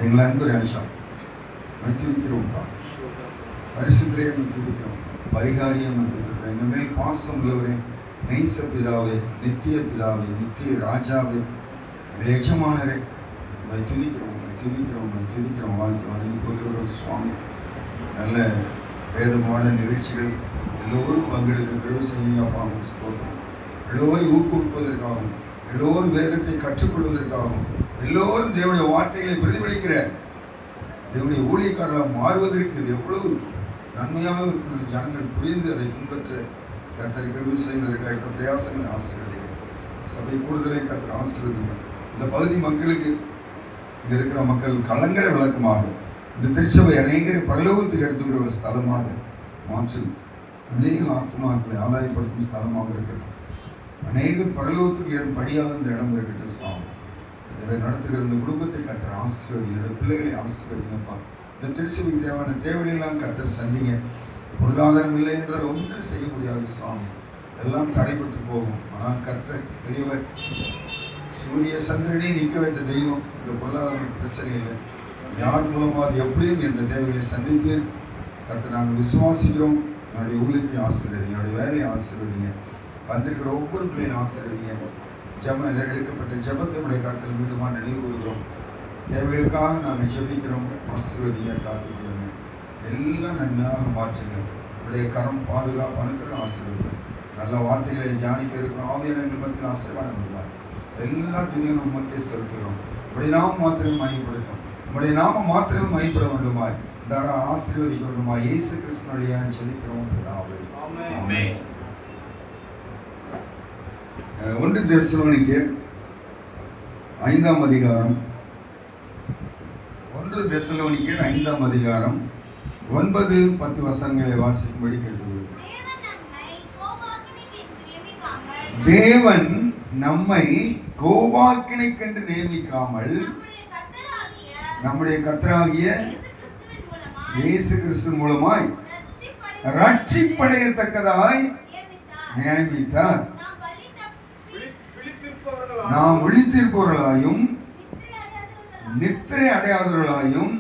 எங்கள் அன்பு ராஜா துதிக்கிறோம்ப்பா, பரிசுத்திரையை துதிக்கிறோம், பரிகாரியம் துதிக்கிறோம். எங்கள் மேல் பாசம் உள்ளவரே, நெய்ச பிதாவே, நித்திய பிதாவே, நித்திய ராஜாவே, எஜமானரே, துதிக்கிறோம் துதிக்கிறோம் துதிக்கிறோம். வாழ்க்கை வணங்கி கொள்கிறோம் சுவாமி. நல்ல வேதமான நிகழ்ச்சிகள் எல்லோரும் பங்கெடுக்க பெருவு செய்யப்பா ஸ்தோத்திரம். எல்லோரும் ஊக்குவிப்பதற்காகவும், எல்லோரும் வேதத்தை கற்றுக்கொள்வதற்காகவும், எல்லோரும் தேவனுடைய வார்த்தைகளை பிரதிபலிக்கிற தேவனுடைய ஊழியக்காரர்களாக மாறுவதற்கு இது எவ்வளவு நன்மையாக இருக்கிற ஜனங்கள் புரிந்து அதை பின்பற்ற கர்த்தரை பெருவு செய்வதற்காக பிரயாசங்களை ஆசீர்வதிங்க. சபை கூடுதலை கர்த்தர் ஆசீர்வதிங்க. இந்த பகுதி மக்களுக்கு, இங்க இருக்கிற மக்கள் கலங்கர விளக்கமாக இந்த திருச்சபை அநேகரை பரலோகத்துக்கு எடுத்துக்கிற ஒரு ஸ்தலமாக மாற்றும். அநேக ஆத்மாக்களை ஆதாயப்படுத்தும் ஸ்தலமாக இருக்கட்டும். அநேக பரலோகத்துக்கு ஏறும் படியாக இந்த இடம் இருக்கட்டும் சாமி. இதை நடத்துகிற இந்த குடும்பத்தை கர்த்தர் ஆசீர்வதிங்க, பிள்ளைகளை ஆசீர்வதிங்கப்பா. இந்த திருச்சபைக்கு தேவையான தேவையெல்லாம் கர்த்தர் சந்திங்க. பொருளாதாரம் இல்லை என்றால் ஒன்றும் செய்ய முடியாது சாமி, எல்லாம் தடைபட்டு போகும். ஆனால் கர்த்தர் பெரியவர், சூரிய சந்திரனே நிற்க வைத்த தெய்வம். இந்த பொருளாதார பிரச்சனை இல்லை, யார் மூலமாக அது எப்படியும் இந்த தேவைகளை சந்திப்பேன். கர்த்தர் நாங்கள் விசுவாசிக்கிறோம். என்னுடைய ஊழியத்தை ஆசீர்வதிங்க, என்னுடைய வேலையை ஆசீர்வதிங்க, வந்திருக்கிற ஒவ்வொரு பிள்ளையும் ஆசீர்வதிங்க. எடுக்கப்பட்ட ஜபத்தினுடைய கருத்தில் மீதுமா நினைவு கூறுகிறோம். தேவைகளுக்காக நாங்கள் ஜெபிக்கிறோம். ஆசீர்வதிங்க, காத்துக்கொள்ளுங்க, எல்லாம் நன்மையாக மாற்றுங்க. உடைய கரம் பாதுகாப்பு அனுக்கிற ஆசீர்வதிங்க. நல்ல வார்த்தைகளை தியானிக்க இருக்கிறோம். ஆவியானவர்கள் மத்தியில் ஆசீர்வாதம் வருவார். எல்லாத்தையும் உமக்கே செலுத்துகிறோம். உடைய நாமம் மாத்திரம் மையப்படுத்தும், உடைய நாமம் மாத்திரம் மையப்பட வேண்டுமாய் தாரா ஆசீர்வதிக்க வேண்டுமாய் இயேசு கிறிஸ்து வழியாக ஜெபிக்கிறோம் பிதாவே. ஆமென். 1 தெசலோனிக்கேயர் 5ஆம் அதிகாரம், 1 தெசலோனிக்கேயர் 5ஆம் அதிகாரம் 9-10 வசனங்களை வாசிக்கும்படி கேட்டுக்கொள்கிறேன். தேவன் நம்மை கோபாக்கினைக்கென்று நியமிக்காமல் நம்முடைய கர்த்தராகிய இயேசு கிறிஸ்து மூலமாய் ரட்சிப்படையத்தக்கதாய் நியமித்தார். நாம் விழித்திருப்பவர்களாயும் நித்திரை அடையாதவர்களாயும்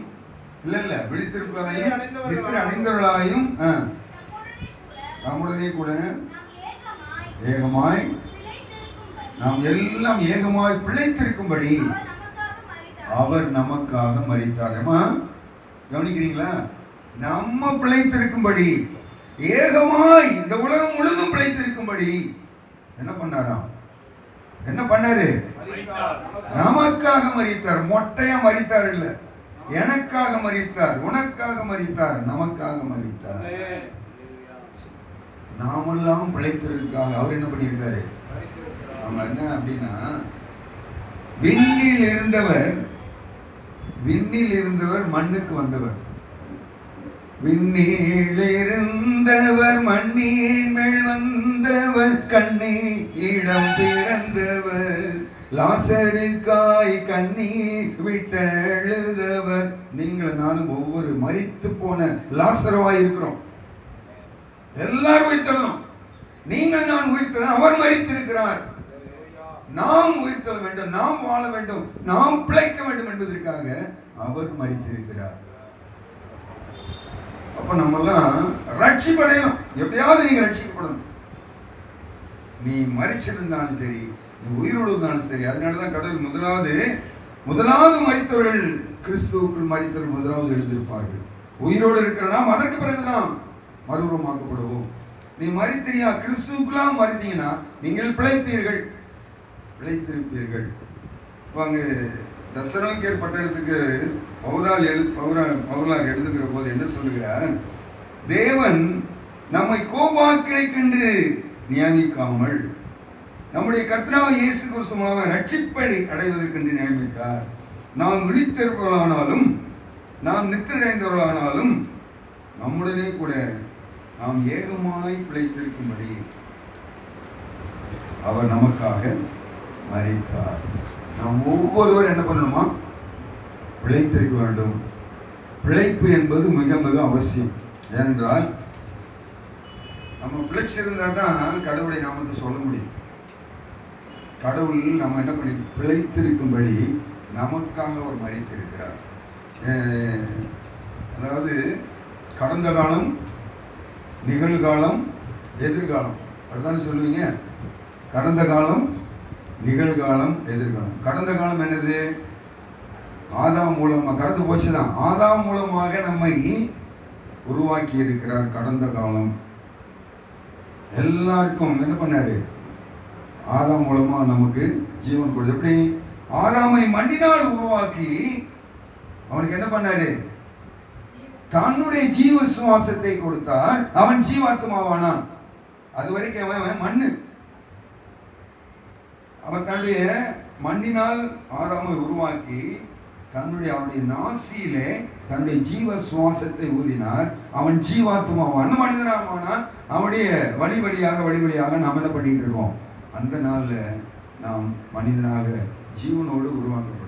விழித்திருப்பவர்களாயும் நித்திரை அடைந்தவர்களாயும் நம்முடனே கூட ஏகமாய் நாம் எல்லாம் ஏகமாய் பிழைத்திருக்கும்படி அவர் நமக்காக மரித்தார். கவனிக்கிறீங்களா? நம்ம பிழைத்திருக்கும்படி, ஏகமாய் இந்த உலகம் முழுதும் பிழைத்திருக்கும்படி என்ன பண்ணாராம்? என்ன பண்ணாரு? நமக்காக மரித்தார். மொட்டையா மரித்தார் இல்ல, எனக்காக மரித்தார், உனக்காக மரித்தார், நமக்காக மரித்தார். நாமெல்லாம் பிழைத்திருக்காங்க. அவர் என்ன பண்ணியிருக்காரு? அவங்க என்ன அப்படின்னா, விண்ணில் இருந்தவர் மண்ணுக்கு வந்தவர், விண்ணில் இருந்தவர் மண்ணின் மேல் வந்தவர், கண்ணீரிடம் பிறந்தவர், லாசருக்காய் கண்ணீர் விட்டு அழுதவர். நீங்கள் நானும் ஒவ்வொரு மரித்து போன லாசருவாய் இருக்கிறோம். எல்லாரும் உயிர்த்தணும். நீங்கள் நான் உயிர்த்தன, அவர் மரித்திருக்கிறார். நாம் உயிர்த்தல் வேண்டும், நாம் வாழ வேண்டும், நாம் பிழைக்க வேண்டும் என்பதற்காக அவர் மரித்திருக்கிறார். அப்ப நம்மெல்லாம் ரட்சிப்படையணும். எப்படியாவது நீங்க ரட்சிக்கப்படணும். நீ மரிச்சிருந்தாலும் சரி, நீ உயிரோடு இருந்தாலும் சரி. அதனாலதான் கடவுள் முதலாவது மரித்தவர்கள் கிறிஸ்துவுக்குள் மரித்தவர்கள் முதலாவது எழுந்திருப்பார்கள். உயிரோடு இருக்கிற நாம் அதற்கு பிறகுதான் மறுரூபமாக்கப்படுவோம். நீ மரித்திரியா? கிறிஸ்துவுக்குலாம் மரித்தீங்கன்னா நீங்கள் பிழைப்பீர்கள், பிழைத்திருப்பீர்கள். வாங்க, தெசலோனிக்கேயர் பட்டணத்துக்கு பவுலார் எழுதுகிற போது என்ன சொல்லுகிறார்? தேவன் நம்மை கோபாக்கினைக்கென்று நியமிக்காமல் நம்முடைய கர்த்தராகிய இயேசு கிறிஸ்து மூலமாக ரட்சிப்பை அடைவதற்கென்று நியமித்தார். நாம் விழித்திருப்பவர்களானாலும் நாம் நித்திரையடைந்தவர்களானாலும் நம்முடனே கூட நாம் ஏகமாய் பிழைத்திருக்கும்படி அவர் நமக்காக மரித்தார். நாம் ஒவ்வொருவரும் என்ன பண்ணணுமா? பிழைத்திருக்க வேண்டும். பிழைப்பு என்பது மிக மிக அவசியம். ஏனென்றால் நம்ம பிழைச்சிருந்தா தான் கடவுளை நாம் வந்து சொல்ல முடியும். கடவுள் நம்ம என்ன பண்ணி பிழைத்திருக்கும்படி நமக்காக அவர் மரித்திருக்கிறார். அதாவது கடந்த காலம், நிகழ்காலம், எதிர்காலம், அதுதானே சொல்லுவீங்க. கடந்த காலம், நிகழ்காலம், எதிர்காலம். கடந்த காலம் என்னது? ஆதாம் மூலமாக கடந்து போச்சுதான். ஆதாம் மூலமாக நம்மை உருவாக்கி இருக்கிறார். கடந்த காலம் எல்லாருக்கும் என்ன பண்ணாரு? ஆதாம் மூலமா நமக்கு ஜீவன் கொடுத்து. எப்படி? ஆதாமை மண்ணினால் உருவாக்கி அவனுக்கு என்ன பண்ணாரு? தன்னுடைய ஜீவ சுவாசத்தை கொடுத்தார். அவன் ஜீவாத்மாவானான். அது வரைக்கும் அவன் மண்ணு. அவன் தன்னுடைய மண்ணினால் ஆதாமை உருவாக்கி அவனுடைய நாசியிலே தன்னுடைய ஜீவ சுவாசத்தை ஊதினார். அவன் ஜீவாத்மாவான், மனிதனாவானான். அவனுடைய வழி வழியாக நாம் என்ன பண்ணிட்டு இருக்கோம்? அந்த நாள்ல நாம் மனிதனாக ஜீவனோடு உருவாக்கப்பட்டோம்.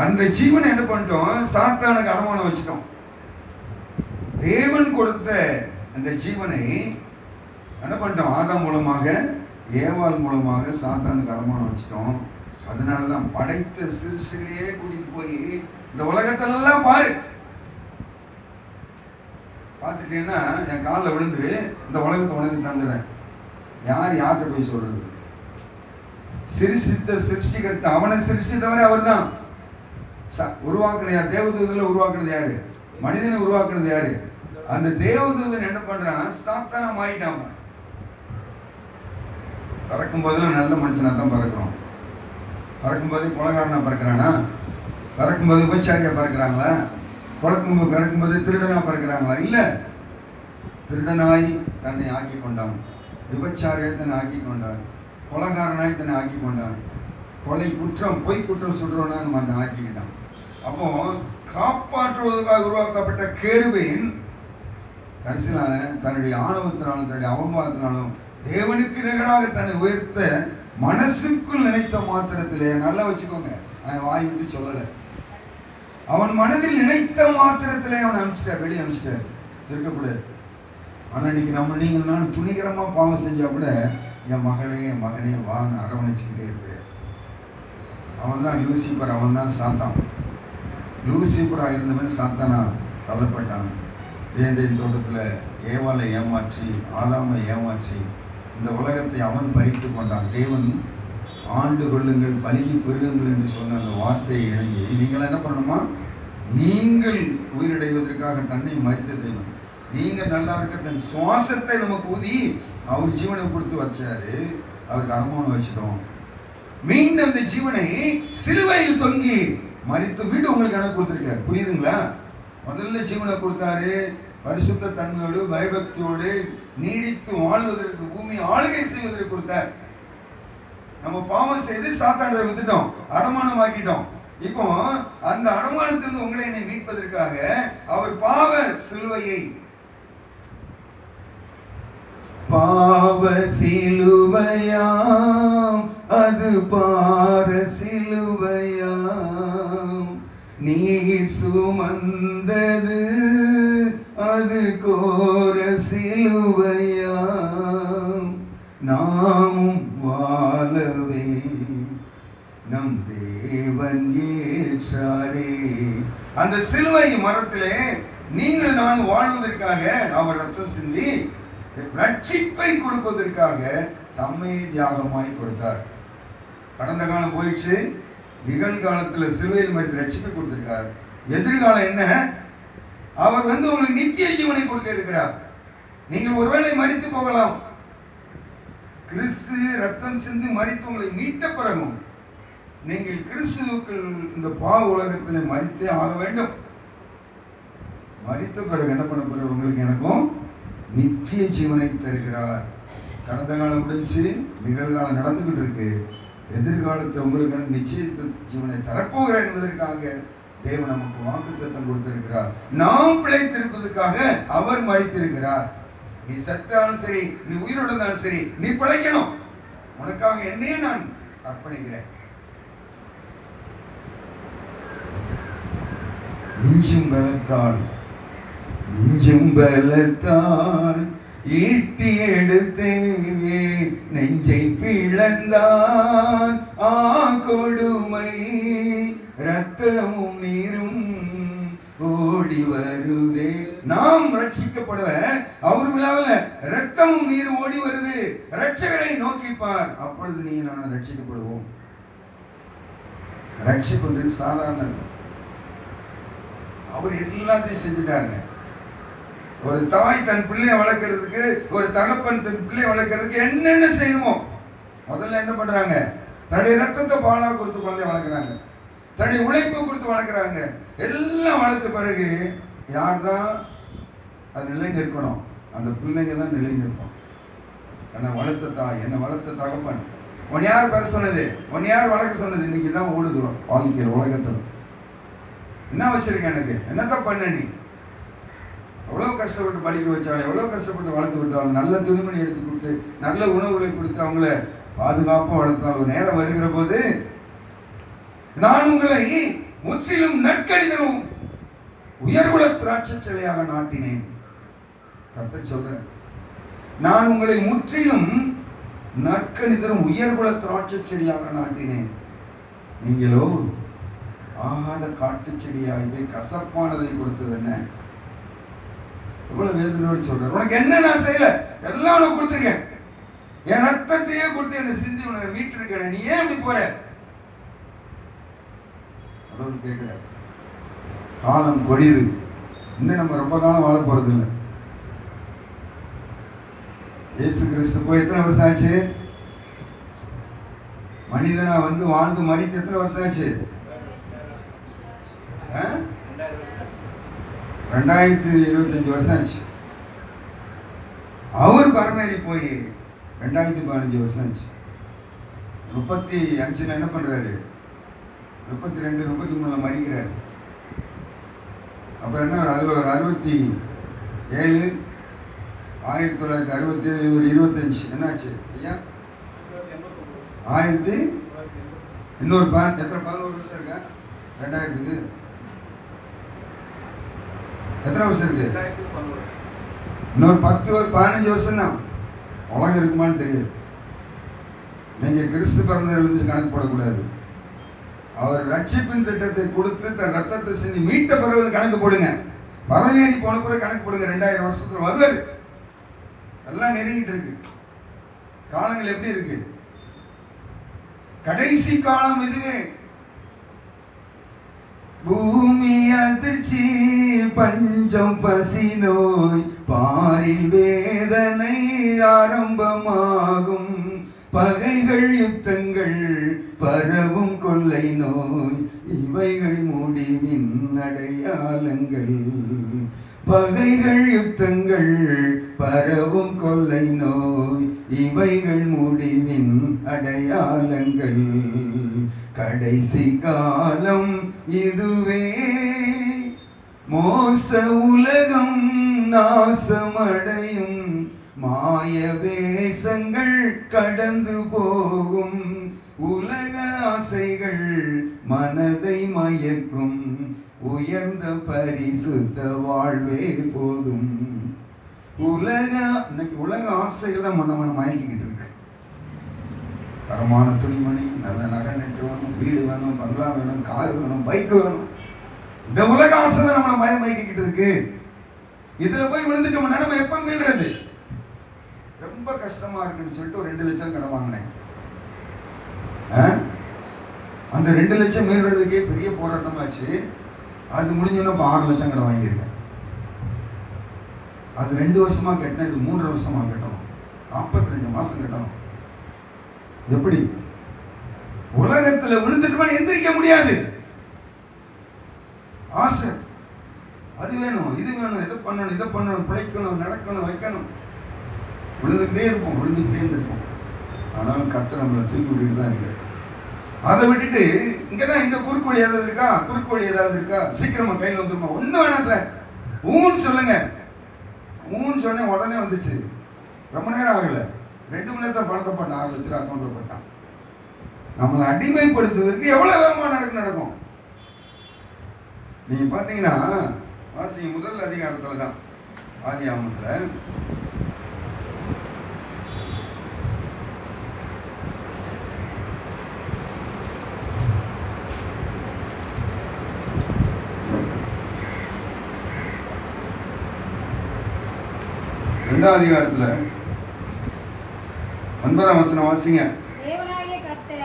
அந்த ஜீவனை என்ன பண்ணிட்டோம்? சாத்தானுக்கு அடமானம் வச்சுட்டோம். தேவன் கொடுத்த அந்த ஜீவனை என்ன பண்ணிட்டோம்? ஆதாம் மூலமாக, ஏவாள் மூலமாக சாத்தானுக்கு அடமானம் வச்சுட்டோம். அதனாலதான் படைத்த சிறுசுகளையே கூட்டிட்டு போய் இந்த உலகத்தெல்லாம் பாரு, பார்த்துட்டீங்கன்னா என் காலில் விழுந்துரு, இந்த உலகத்தை உனக்கு தந்துடுறேன். யார்கிட்ட போய் சொல்றது? சிருஷ்டித்த சிருஷ்டிகர்த்த, அவனை சிருஷ்டித்தவரே அவர் தான். உருவாக்குனது யார்? தேவதூதனை உருவாக்குனது யாரு? மனிதனை உருவாக்குனது யாரு? அந்த தேவதூதன் என்ன பண்றான்? சாத்தானா மாறிட்டான். பறக்கும் போதெல்லாம் நல்ல மனுஷனா தான் பறக்கிறோம். பறக்கும்போது கொலைகாரனா பறக்கிறானா? பறக்கும்போது விபச்சாரியா பறக்கிறாங்களா? பறக்கும்போது திருடனா பறக்கிறாங்களா? இல்ல, திருடனாய் தன்னை ஆக்கி கொண்டான், விபச்சாரியை தன்னை ஆக்கி கொண்டான், கொலைகாரனாய் தன்னை ஆக்கி கொண்டான், கொலை குற்றம், பொய் குற்றம் சொல்றோன்னா நம்ம அந்த ஆக்கிக்கிட்டான். அப்போ காப்பாற்றுவதற்காக உருவாக்கப்பட்ட கேருபீன் கடைசியில் தன்னுடைய ஆணவத்தினாலும் தன்னுடைய அவமானத்தினாலும் தேவனுக்கு நிகராக தன்னை உயர்த்த மனசுக்குள் நினைத்த மாத்திரத்திலே, நல்லா வச்சுக்கோங்க, அவன் வாய் விட்டு சொல்லலை, அவன் மனதில் நினைத்த மாத்திரத்திலே அவன் அனுப்பிச்சிட்டார், வெளியே அனுப்பிச்சிட்டார், இருக்கக்கூடாது. ஆனால் இன்னைக்கு நீங்கள் நான் துணிகரமாக பாவம் செஞ்சா கூட என் மகனே வாங்க அரவணைச்சிக்கிட்டே இருக்கிறேன். அவன் தான் லூசிபர், அவன் தான் சாத்தான். லூசிபராக இருந்தவன் சாத்தானா தள்ளப்பட்டான். தேவன் தோட்டத்தில் ஏவாளை ஏமாற்றி, ஆதாமை ஏமாற்றி இந்த உலகத்தை அவன் பறித்து கொண்டான். தேவன் ஆண்டு கொள்ளுங்கள், பலுகி பெருகுங்கள் என்று சொன்ன அந்த வார்த்தையை இணங்கி நீங்கள் என்ன பண்ணணுமா? நீங்கள் உயிரடைவதற்காக தன்னை மறித்த தேவன். நீங்கள் நல்லா இருக்க தன் சுவாசத்தை நமக்கு ஊதி அவர் ஜீவனை கொடுத்து வச்சாரு. அவருக்கு அனுமானம் வச்சிட்டோம். மீண்டும் அந்த ஜீவனை சிலுவையில் தொங்கி மறித்து மீண்டும் உங்களுக்கு எனக்கு கொடுத்துருக்காரு. புரியுதுங்களா? முதல்ல ஜீவனை கொடுத்தாரு, பரிசுத்த தன்மையோடு பயபக்தியோடு நீடித்து வாழ்வதற்கு, பூமி ஆளுகை செய்வதற்கு கொடுத்தார். நம்ம பாவம் செய்து சாத்தாண்டை வித்துட்டோம், அடமானம் ஆக்கிட்டோம். இப்போ அந்த அடமானத்திலிருந்து உங்களை என்னை மீட்பதற்காக அவர் பாவ சிலுவையை, பாவ சிலுவையாம் அது பார சிலுவையாம், நீர் சுமந்தது அது கோர சிலுவையாம், நாமும் வாழவே நம் தேவன் ஏற்றாரே. அந்த சிலுவை மரத்திலே நீங்கள் நான் வாழ்வதற்காக அவர் ரத்தம் சிந்தி ரட்சிப்பை கொடுப்பதற்காக தம்மை தியாகமாய் கொடுத்தார். கடந்த காலம் போயிடுச்சு, நிகழ்காலத்தில் சிலுவையில் மறித்து ரட்சிப்பை கொடுத்திருக்கார். எதிர்காலம் என்ன? அவர் உங்களுக்கு நித்திய ஜீவனை கொடுக்க இருக்கிறார். நீங்கள் ஒருவேளை மரித்து போகலாம், கிறிஸ்து ரத்தம் சிந்தி மரித்து உங்களை மீட்ட பிறகும் நீங்கள் கிறிஸ்துவுக்கு இந்த பாவ உலகத்தில் மரித்தே ஆக வேண்டும். மரித்த பிறகு என்ன பண்ண பிறகு உங்களுக்கு எனக்கும் நித்திய ஜீவனை தருகிறார். கடந்த காலம் முடிஞ்சு, நிகழ்காலம் நடந்துகிட்டு இருக்கு, எதிர்காலத்தில் உங்களுக்கு எனக்கு நிச்சய ஜீவனை தரப்போகிறார் என்பதற்காக தேவன் நமக்கு வாக்குத்தத்தம் கொடுத்திருக்கிறார். நாம் பிழைத்திருப்பதற்காக அவர் மரித்திருக்கிறார். நீ செத்தாலும் சரி, நீ உயிரோடு இருந்தாலும் சரி, நீ பிழைக்கணும். உனக்காக என்னையே நான் அர்ப்பணிக்கிறேன். நெஞ்சும் பலத்தால் ஈட்டி எடுத்தே நெஞ்சை பிளந்தான், கொடுமை ரத்தமும் நீரும் ஓடி வருதே. நாம் ரட்சிக்கப்படுவ அவர் விழாவில் ரத்தமும் நீரும் ஓடி வருது. ரட்சகரை நோக்கிப்பார், அப்பொழுது நீ நான் ரட்சிக்கப்படுவோம். ரட்சிப்பது சாதாரண, அவர் எல்லாத்தையும் செஞ்சுட்டாருங்க. ஒரு தாய் தன் பிள்ளையை வளர்க்கறதுக்கு, ஒரு தகப்பன் தன் பிள்ளையை வளர்க்கறதுக்கு என்னென்ன செய்யணுமோ முதல்ல என்ன பண்றாங்க? தன்னுடைய ரத்தத்தை பாலா கொடுத்து குழந்தைய வளர்க்குறாங்க, தன்னுடைய உழைப்பு கொடுத்து வளர்க்குறாங்க. எல்லாம் வளர்த்த பிறகு யார் தான் அது நிலை நிற்கணும்? அந்த பிள்ளைங்க தான் நிலை நிற்கும். என்னை வளர்த்த தாய், என்னை வளர்த்த தகப்பன், உன் யார் பெற சொன்னது, உன் யார் வளர்க்க சொன்னது? இன்னைக்கு தான் ஓடுதுவோம் வாழ்க்கையில், உலகத்தில். என்ன வச்சிருக்க, எனக்கு என்னத்தான் பண்ண? நீ எவ்வளோ கஷ்டப்பட்டு படிக்க வச்சாலும், எவ்வளோ கஷ்டப்பட்டு வளர்த்து விட்டாலும், நல்ல துணிமணி எடுத்து கொடுத்து, நல்ல உணவுகளை கொடுத்து அவங்கள பாதுகாப்பாக வளர்த்தாலும், நேரம் வருகிற போது நான் உங்களை முற்றிலும் நற்கடிதரும் உயர்குல திராட்சை சிலையாக நாட்டினேன். கர்த்தர் சொல்றேன், நான் உங்களை முற்றிலும் நற்கனிதரும் உயர்குல திராட்சை செடியாக நாட்டினேன். நீங்களோ ஆகாத காட்டு செடியாகி போய் கசப்பானதை கொடுத்தது என்ன? எவ்வளவு வேதனையோடு சொல்றேன். உனக்கு என்ன நான் செய்யல, எல்லாம் உனக்கு கொடுத்துருக்கேன். என் ரத்தத்தையே கொடுத்து என்னை சிந்தி உனக்கு மீட்டு இருக்கேன். நீ ஏன் இப்படி போற? அதோடு கேட்கிற காலம் கொடியுது. இன்னும் நம்ம ரொம்ப காலம் வாழ போறது இல்லை. இயேசு கிறிஸ்து போய் எத்தனை வருஷம் ஆச்சு? மனிதனா வந்து வாழ்ந்து மறித்து எத்தனை வருஷம் ஆச்சு? 2025 வருஷம் ஆச்சு. அவர் பரமேறி போய் 2015 வருஷம் ஆச்சு. 35 என்ன பண்றாரு? 32, 33 மறிக்கிறார். அப்ப என்ன, அதுல ஒரு 67, 1967 ஒரு 25 என்னாச்சு ஐயா? 1000 இன்னொரு எத்தனை 11 வருஷம் இருக்கா? 2000க்கு எத்தனை வருஷம் இருக்கு? இன்னொரு 10-15 வருஷம் தான். உலகம் இருக்குமான்னு தெரியாது. நீங்க கிறிஸ்து பிறந்ததிலிருந்து கணக்கு போடக்கூடாது. அவர் ரட்சிப்பின் திட்டத்தை கொடுத்து தன் ரத்தத்தை செஞ்சு மீட்ட பிறகு கணக்கு போடுங்க. பரவேறி போன பிறகு கணக்கு போடுங்க. 2000 வருஷத்துல வருவாரு. எல்லாம் நெருங்கிட்டு இருக்கு. காலங்கள் எப்படி இருக்கு? கடைசி காலம் இதுவே. பூமி அதிர்ச்சி, பஞ்சம், பசி, நோய், பாரில் வேதனை ஆரம்பமாகும். பகைகள், யுத்தங்கள், பரவும் கொள்ளை நோய், இவைகள் முடிவின் அடையாளங்கள். பகைகள், யுத்தங்கள், பரவும் கொள்ளை நோய், இவைகள் முடிவின் அடையாளங்கள். கடைசி காலம் இதுவே. மோச உலகம் நாசமடையும். மாய வேஷங்கள் கடந்து போகும். உலக ஆசைகள் மனதை மயக்கும். உயர்ந்த பரிசுத்த வாழ்வே போதும். இன்னைக்கு உலக ஆசைகள் தான் மனம் மயக்கிக்கிட்டு இருக்கு. தரமான துணிமணி, நல்ல நகை நட்டு வேணும், வீடு வேணும், பங்களா வேணும், கார் வேணும், பைக் வேணும். இந்த உலக ஆசை தான் நம்மளை மயக்கிக்கிட்டு இருக்கு. இதுல போய் விழுந்துட்டு நம்ம நிலைமை எப்ப மீள்றது? ரொம்ப கஷ்டமா இருக்குன்னு சொல்லிட்டு ஒரு 2 லட்சம் கடன் வாங்கினேன். அந்த 2 லட்சம் மீள்றதுக்கே பெரிய போராட்டமாச்சு. அது முடிஞ்சோன்னா இப்போ 6 லட்சம் கடன் வாங்கியிருக்கேன். அது 2 வருஷமா கட்டினேன், இது 3 வருஷமா கட்டணும். 42 மாசம் கட்டணும். எப்படி? உலகத்துல விழுந்துட்டு எந்திரிக்க முடியாது. ஆசை, அது வேணும், இது வேணும், இதை பண்ணணும், இதை பண்ணணும், பிழைக்கணும், நடக்கணும், வைக்கணும். விழுந்துக்கிட்டே இருப்போம். ஆனாலும் கர்த்தர் நம்மளை தூக்கி விட்டுட்டு தான் இருக்கு. அதை விட்டுட்டு இங்கதான் இங்க குறுக்கு வழி ஏதாவது இருக்கா, சீக்கிரமா கையில் வந்துருமா? ஒன்றும் வேணாம் சார், ஊன்னு சொல்லுங்க. ஊன்னு சொன்னேன், உடனே வந்துச்சு. ரொம்ப நேரம் ஆகல, 2 மணி நேரத்தை பணத்தை போட்டான், 6 லட்சம் அக்கௌண்ட்ல போட்டான். நம்மளை அடிமைப்படுத்துவதற்கு எவ்வளவு வேகமா நடக்கும். நீங்க பாத்தீங்கன்னா வாசிங்க, முதல் அதிகாரத்துல தான், ஆதியாகமத்துல 2ஆம் அதிகாரத்துல 9ஆம் வசனம் வாசிங்க. தேவனாகிய கர்த்தர்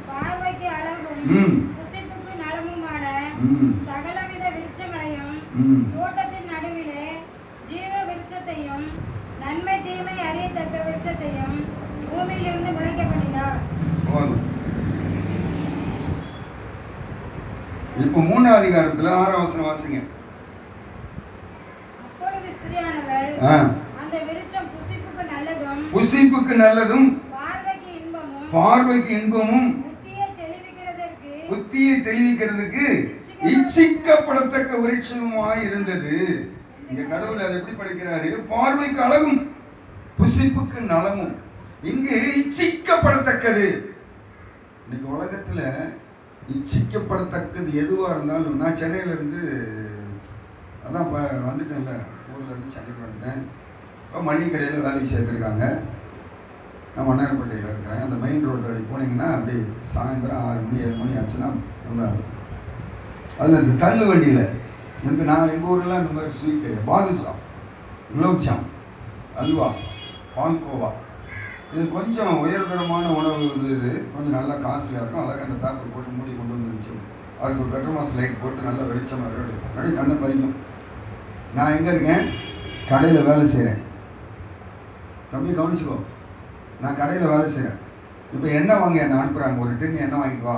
பார்வைக்கு அழகும் புசிப்புக்கு நலமுமான சகலவித விருட்சங்களையும் தோட்டத்தின் நடுவிலே ஜீவ விருட்சத்தையும் நன்மை தீமை அறியத்தக்க விருட்சத்தையும் பூமியிலிருந்து முளைக்க பண்ணினார். இப்போ 3ஆம் அதிகாரத்துல 6ஆம் வசனம் வாசிங்க. அப்பொழுது ஸ்திரீயானவள் அந்த விருட்சம் புசிப்புக்கு நல்லதும் பார்வைக்கு இன்பமும் புத்தியை தெளிவிக்கிறதுக்கு இச்சிக்கப்படத்தக்க விருட்சமாய் இருந்தது. இங்க கடவுள் அதை எப்படி படிக்கிறாரு? பார்வைக்கு அழகும் புசிப்புக்கு நலமும். இங்கு இச்சிக்கப்படத்தக்கது. இன்னைக்கு உலகத்துல இச்சிக்கப்படத்தக்கது எதுவா இருந்தாலும், நான் சென்னையில இருந்து அதான் வந்துட்டேன்ல, ஊர்ல இருந்து சென்னைக்கு வந்துட்டேன். இப்போ மளிகை கடையில் வேலைக்கு சேர்த்துருக்காங்க. நான் மன்னார்பேட்டையில் இருக்கிறேன். அந்த மெயின் ரோடு அப்படி போனீங்கன்னா அப்படி சாயந்தரம் 6 மணி 7 மணி ஆச்சுன்னா நல்லா அதில் இந்த தள்ளு வண்டியில் நான் எங்கள் ஊரெலாம் இந்த மாதிரி ஸ்வீட் கிடையாது. பாதுஷா, குலோப்ஜாம், அல்வா, பால்கோவா, இது கொஞ்சம் உயர்தரமான உணவு இது கொஞ்சம் நல்லா காஸ்ட்லியாக இருக்கும். அழகாக அந்த பேப்பர் போட்டு மூடி கொண்டு வந்துருந்துச்சு. அதுக்கு ஒரு பெட்ரோமாஸ் லைட் போட்டு நல்லா வெளிச்சமாக இருக்கும். அப்படி கண்ணை பறிக்கும். நான் எங்கே இருக்கேன்? கடையில் வேலை செய்கிறேன். தம்பி கவனிச்சுக்கோ, நான் கடையில் வேலை செய்கிறேன். இப்போ எண்ணெய் வாங்க என்னை அனுப்புகிறாங்க. ஒரு டின் எண்ணெய் வாங்கிட்டு வா.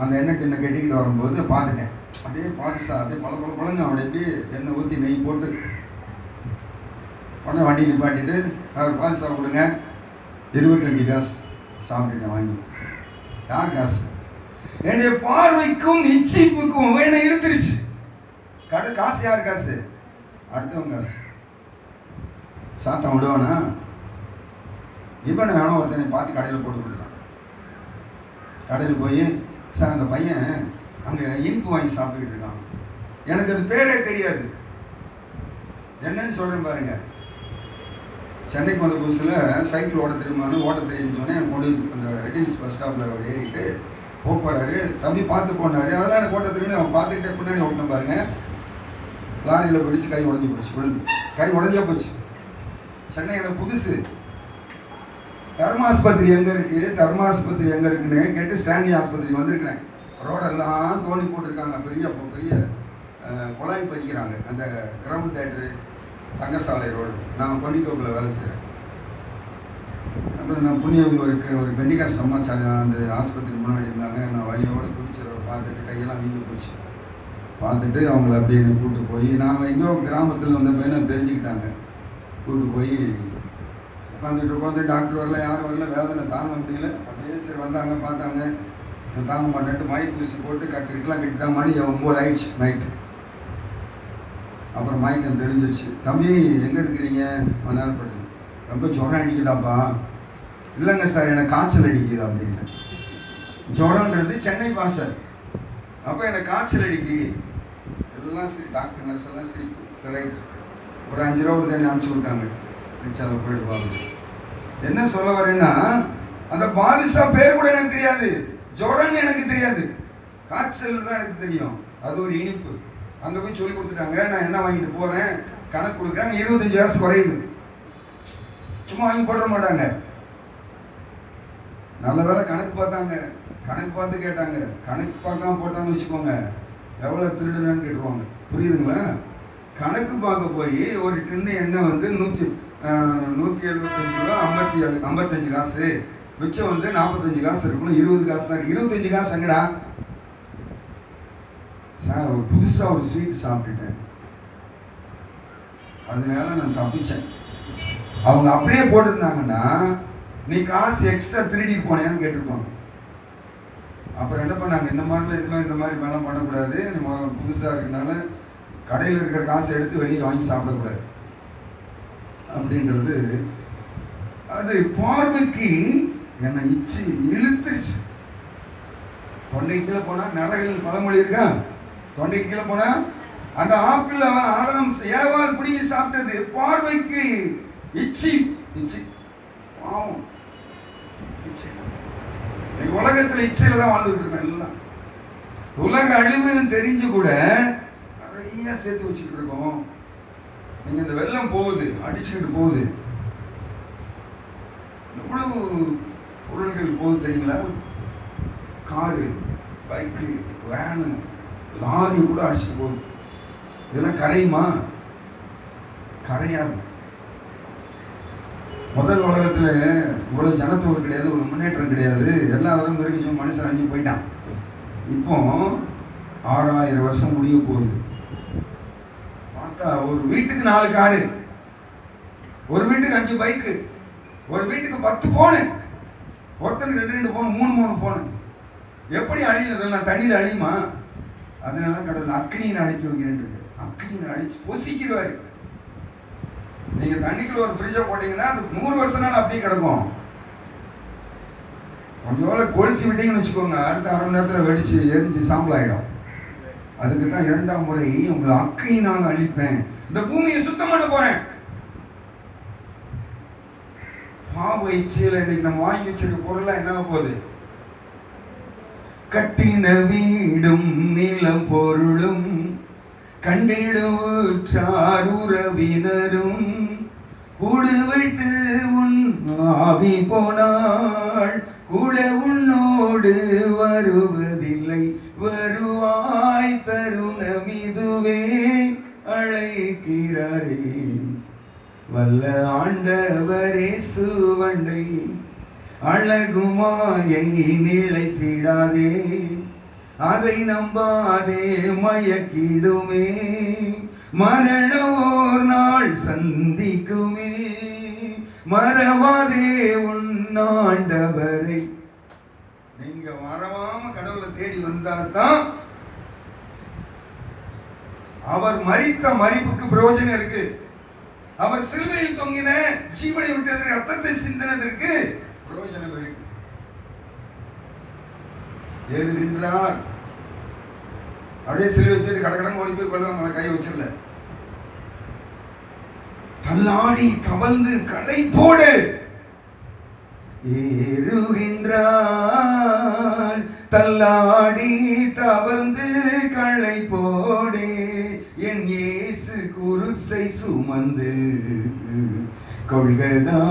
அந்த எண்ணெய் டின்னை கட்டிக்கிட்டு வரும்போது பார்த்துட்டேன். அப்படியே பாதுஷா அப்படியே பழங்க அப்படி எப்படி எண்ணெய் ஊற்றி நெய் போட்டு உடனே வண்டி நிப்பாட்டிட்டு அவர் பாதுஷா கொடுங்க 25 காசு சாப்பிட்டுட்டேன் வாங்கி. யார் காசு? என்னுடைய பார்வைக்கும் இச்சிப்புக்கும் என்னை இழுத்துருச்சு. கடை காசு யார் காசு? அடுத்தவங்க காசு. சாத்தம் விடுவானா? இவனை வேணும் ஒருத்தனை பார்த்து கடையில் போட்டு கொடுத்தான். கடையில் போய் சார் அந்த பையன் அங்கே இனிப்பு வாங்கி சாப்பிட்டுக்கிட்டு இருக்கான். எனக்கு அது பேரே தெரியாது. என்னன்னு சொல்கிறேன் பாருங்க. சென்னைக்கு வந்த புதுசில் சைக்கிள் ஓட்ட தெரியுமான்னு ஓட்ட தெரியும்னு சொன்னேன். கொண்டு அந்த ரெட்டில்ஸ் பஸ் ஸ்டாப்பில் ஏறிட்டு போகிறாரு. தம்பி பார்த்து போனார். அதெல்லாம் எனக்கு ஓட்ட தெரியும்னு அவன் பார்த்துக்கிட்டே பின்னாடி ஓட்டணும் பாருங்க. லாரியில் பிடிச்சி கை உடஞ்சி போச்சு. விழுந்து கை உடஞ்சா போச்சு. சென்னை எனக்கு புதுசு. தர்மாஸ்பத்திரி எங்கே இருக்குது, தர்மாஸ்பத்திரி எங்கே இருக்குன்னு கேட்டு ஸ்டான்லி ஆஸ்பத்திரி வந்திருக்கிறேன். ரோடெல்லாம் தோண்டி போட்டிருக்காங்க. பெரிய பெரிய குழாய் பதிக்கிறாங்க. அந்த கிரவுண்ட் தேட்டரு தங்கசாலை ரோடு. நான் பண்டிகோப்பில் வேலை செய்கிறேன். அப்புறம் நான் புண்ணியவங்க ஒரு பெண்டிகாஸ் சமாச்சாரம் அந்த ஆஸ்பத்திரி முன்னாடி இருந்தாங்க. நான் வழியோடு துடிச்சிட பார்த்துட்டு கையெல்லாம் வீங்கி போச்சு. பார்த்துட்டு அவங்கள அப்படியே கூப்பிட்டு போய் நான் எங்கேயோ கிராமத்தில் வந்த பையனை தெரிஞ்சுக்கிட்டாங்க. கூப்பிட்டு போய் உட்காந்துட்டு டாக்டர் வரல, யாரும் வரல, வேதனை தாங்க முடியல. அப்படியே சரி வந்தாங்க, பார்த்தாங்க. தாங்க மாட்டேன்ட்டு மயக்க ஊசி போட்டு கட்டிட்டுலாம் கட்டிட்டாங்க. மணி 9 ஆயிடுச்சு நைட்டு. அப்புறம் மயக்கம் தெரிஞ்சிருச்சு. தம்பி எங்கே இருக்கிறீங்க? மன்னார்பேட்டை. ரொம்ப ஜுரம் அடிக்குதாப்பா? இல்லைங்க சார் எனக்கு காய்ச்சல் அடிக்குது அப்படின்னு. ஜுரம்ன்றது சென்னை பாஷை. அப்போ எனக்கு காய்ச்சல் அடிக்கு. எல்லாம் சரி, டாக்டர் நர்ஸ் எல்லாம் சரி சரி ஒரு 5 ரூபா தண்ணி அனுப்பிச்சி விட்டாங்க. ரிச்சாக போயிடுவாங்க. என்ன சொல்ல வரேன்னா, அந்த பாதுஷா பேர் கூட எனக்கு தெரியாது, ஜுரம்னு எனக்கு தெரியாது, காய்ச்சல் தான் எனக்கு தெரியும். அது ஒரு இனிப்பு. அங்கே போய் சொல்லி கொடுத்துட்டாங்க. நான் என்ன வாங்கிட்டு போகிறேன், கணக்கு கொடுக்குறாங்க. 25 காசு குறையுது. சும்மா வாங்கி போட மாட்டாங்க. நல்ல வேலை கணக்கு பார்த்தாங்க. கணக்கு பார்த்து கேட்டாங்க. கணக்கு பார்க்காம போட்டான்னு வச்சுக்கோங்க, எவ்வளோ திருடுனான்னு கேட்டுருவாங்க. புரியுதுங்களா? கணக்கு பார்க்க போய் ஒரு டின்னு எண்ணெய் வந்து 175 ரூபா 55 காசு, மிச்சம் வந்து 45 காசு இருக்கணும். 20 காசு தான். 25 காசு எங்கடா? சார் ஒரு புதுசாக ஒரு ஸ்வீட் சாப்பிட்டுட்டேன், அதனால நான் தப்பிச்சேன். அவங்க அப்படியே போட்டிருந்தாங்கன்னா நீ காசு எக்ஸ்ட்ரா திருடி போனேன்னு கேட்டிருப்பாங்க. அப்புறம் என்ன பண்ணாங்க, இந்த மாதிரி மேலாம் பண்ணக்கூடாது, நம்ம புதுசாக இருக்கனால கடையில் இருக்கிற காசை எடுத்து வெளியே வாங்கி சாப்பிடக்கூடாது அப்படின்றது. அது பார்வைக்கு என்னை இச்சு இழுத்துருச்சு. தொண்டைக்கு கீழே போனால் நரகளில் பழமொழி இருக்கா? தொண்டைக்கு கீழே போனால் அந்த ஆப்பிள் அவன் ஆதாம் ஏவாள் பிடிங்கி சாப்பிட்டது பார்வைக்கு இச்சி. இச்சி பாவம். இச்சி. உலகத்தில் இச்சையில தான் வாழ்ந்துட்டு இருக்கேன். எல்லாம் உலக அழிவுன்னு தெரிஞ்சு கூட நிறைய சேர்த்து வச்சுக்கிட்டு இருக்கோம். நீங்க இந்த வெள்ளம் போகுது, அடிச்சுக்கிட்டு போகுது, எவ்வளவு பொருள்கள் போகுது தெரியுங்களா? காரு, பைக்கு, வேனு, லாரி கூட அடிச்சுட்டு போகுது. இதெல்லாம் கரையுமா? கரையாது. முதல் உலகத்துல இவ்வளவு ஜனத்தொகை கிடையாது, ஒரு முன்னேற்றம் கிடையாது, எல்லா வரும் பிறகு மனுஷன் அழிஞ்சு போயிட்டான். இப்போ 6000 வருஷம் முடிய போகுது. பார்த்தா ஒரு வீட்டுக்கு 4 காரு, ஒரு வீட்டுக்கு 5 பைக்கு, ஒரு வீட்டுக்கு 10 போனு, ஒருத்தனுக்கு 2 போன், 3 போனு. எப்படி அழிஞ்சதெல்லாம்? தண்ணியில் அழியுமா? அதனால கடவுள் அக்னியில் அழிக்க வைக்கிறேன். அக்னியில் அழிச்சு பொசிக்கிறாரு. நீங்க தண்ணிக்குள்ள ஒரு ஃப்ரிட்ஜை போட்டீங்கன்னா அது 100 வருஷம் நாள் அப்படியே கிடக்கும். கொஞ்சம் கொளுத்தி விட்டீங்கன்னு வச்சுக்கோங்க, அடுத்த 1/2 மணி நேரத்தில் வெடிச்சு எரிஞ்சு சாம்பல் ஆகிடும். அதுக்கு தான் 2ஆம் முறை உங்களை அக்னியினால் அழிப்பேன், இந்த பூமியை சுத்தம் பண்ண போறேன். பாவ இச்சையில இன்னைக்கு நம்ம வாங்கி வச்சிருக்க பொருளா என்ன போகுது? கட்டின வீடும் நிலம் பொருளும் கண்டிடுவுற்றாருறவினரும் கூடு விட்டு உன் ஆவி போனாள், கூட உன்னோடு வருவதில்லை, வருவாய் தருணம் இதுவே அழைக்கிறாரே. வல்ல ஆண்டவரே சுவண்டை அழகுமாயை நிலைத்திடாதே, அதை நம்பாதே மயக்கிடுமே, மரணம் ஓர் நாள் சந்திக்குமே, மறவாதே உன் ஆண்டவரை. நீங்க மறவாம கடவுளை தேடி வந்தால்தான் அவர் மரித்த மரிப்புக்கு பிரயோஜனம் இருக்கு. அவர் சிலுவையில் தொங்கின ஜீவனை விட்டதற்கு, ரத்தத்தை சிந்தினதற்கு பிரயோஜனம் இருக்கு. ஏறுகின்றார், அப்படியே சிலுவை தூக்கிட்டு கடகடன் ஓடி போய் கொள்ளாம கை வச்சிடல, தள்ளாடி தவழ்ந்து களை போடு. ஏறுகின்றார், தள்ளாடி தவழ்ந்து களை போடே, என் இயேசு குருசை சுமந்து கொள்கதா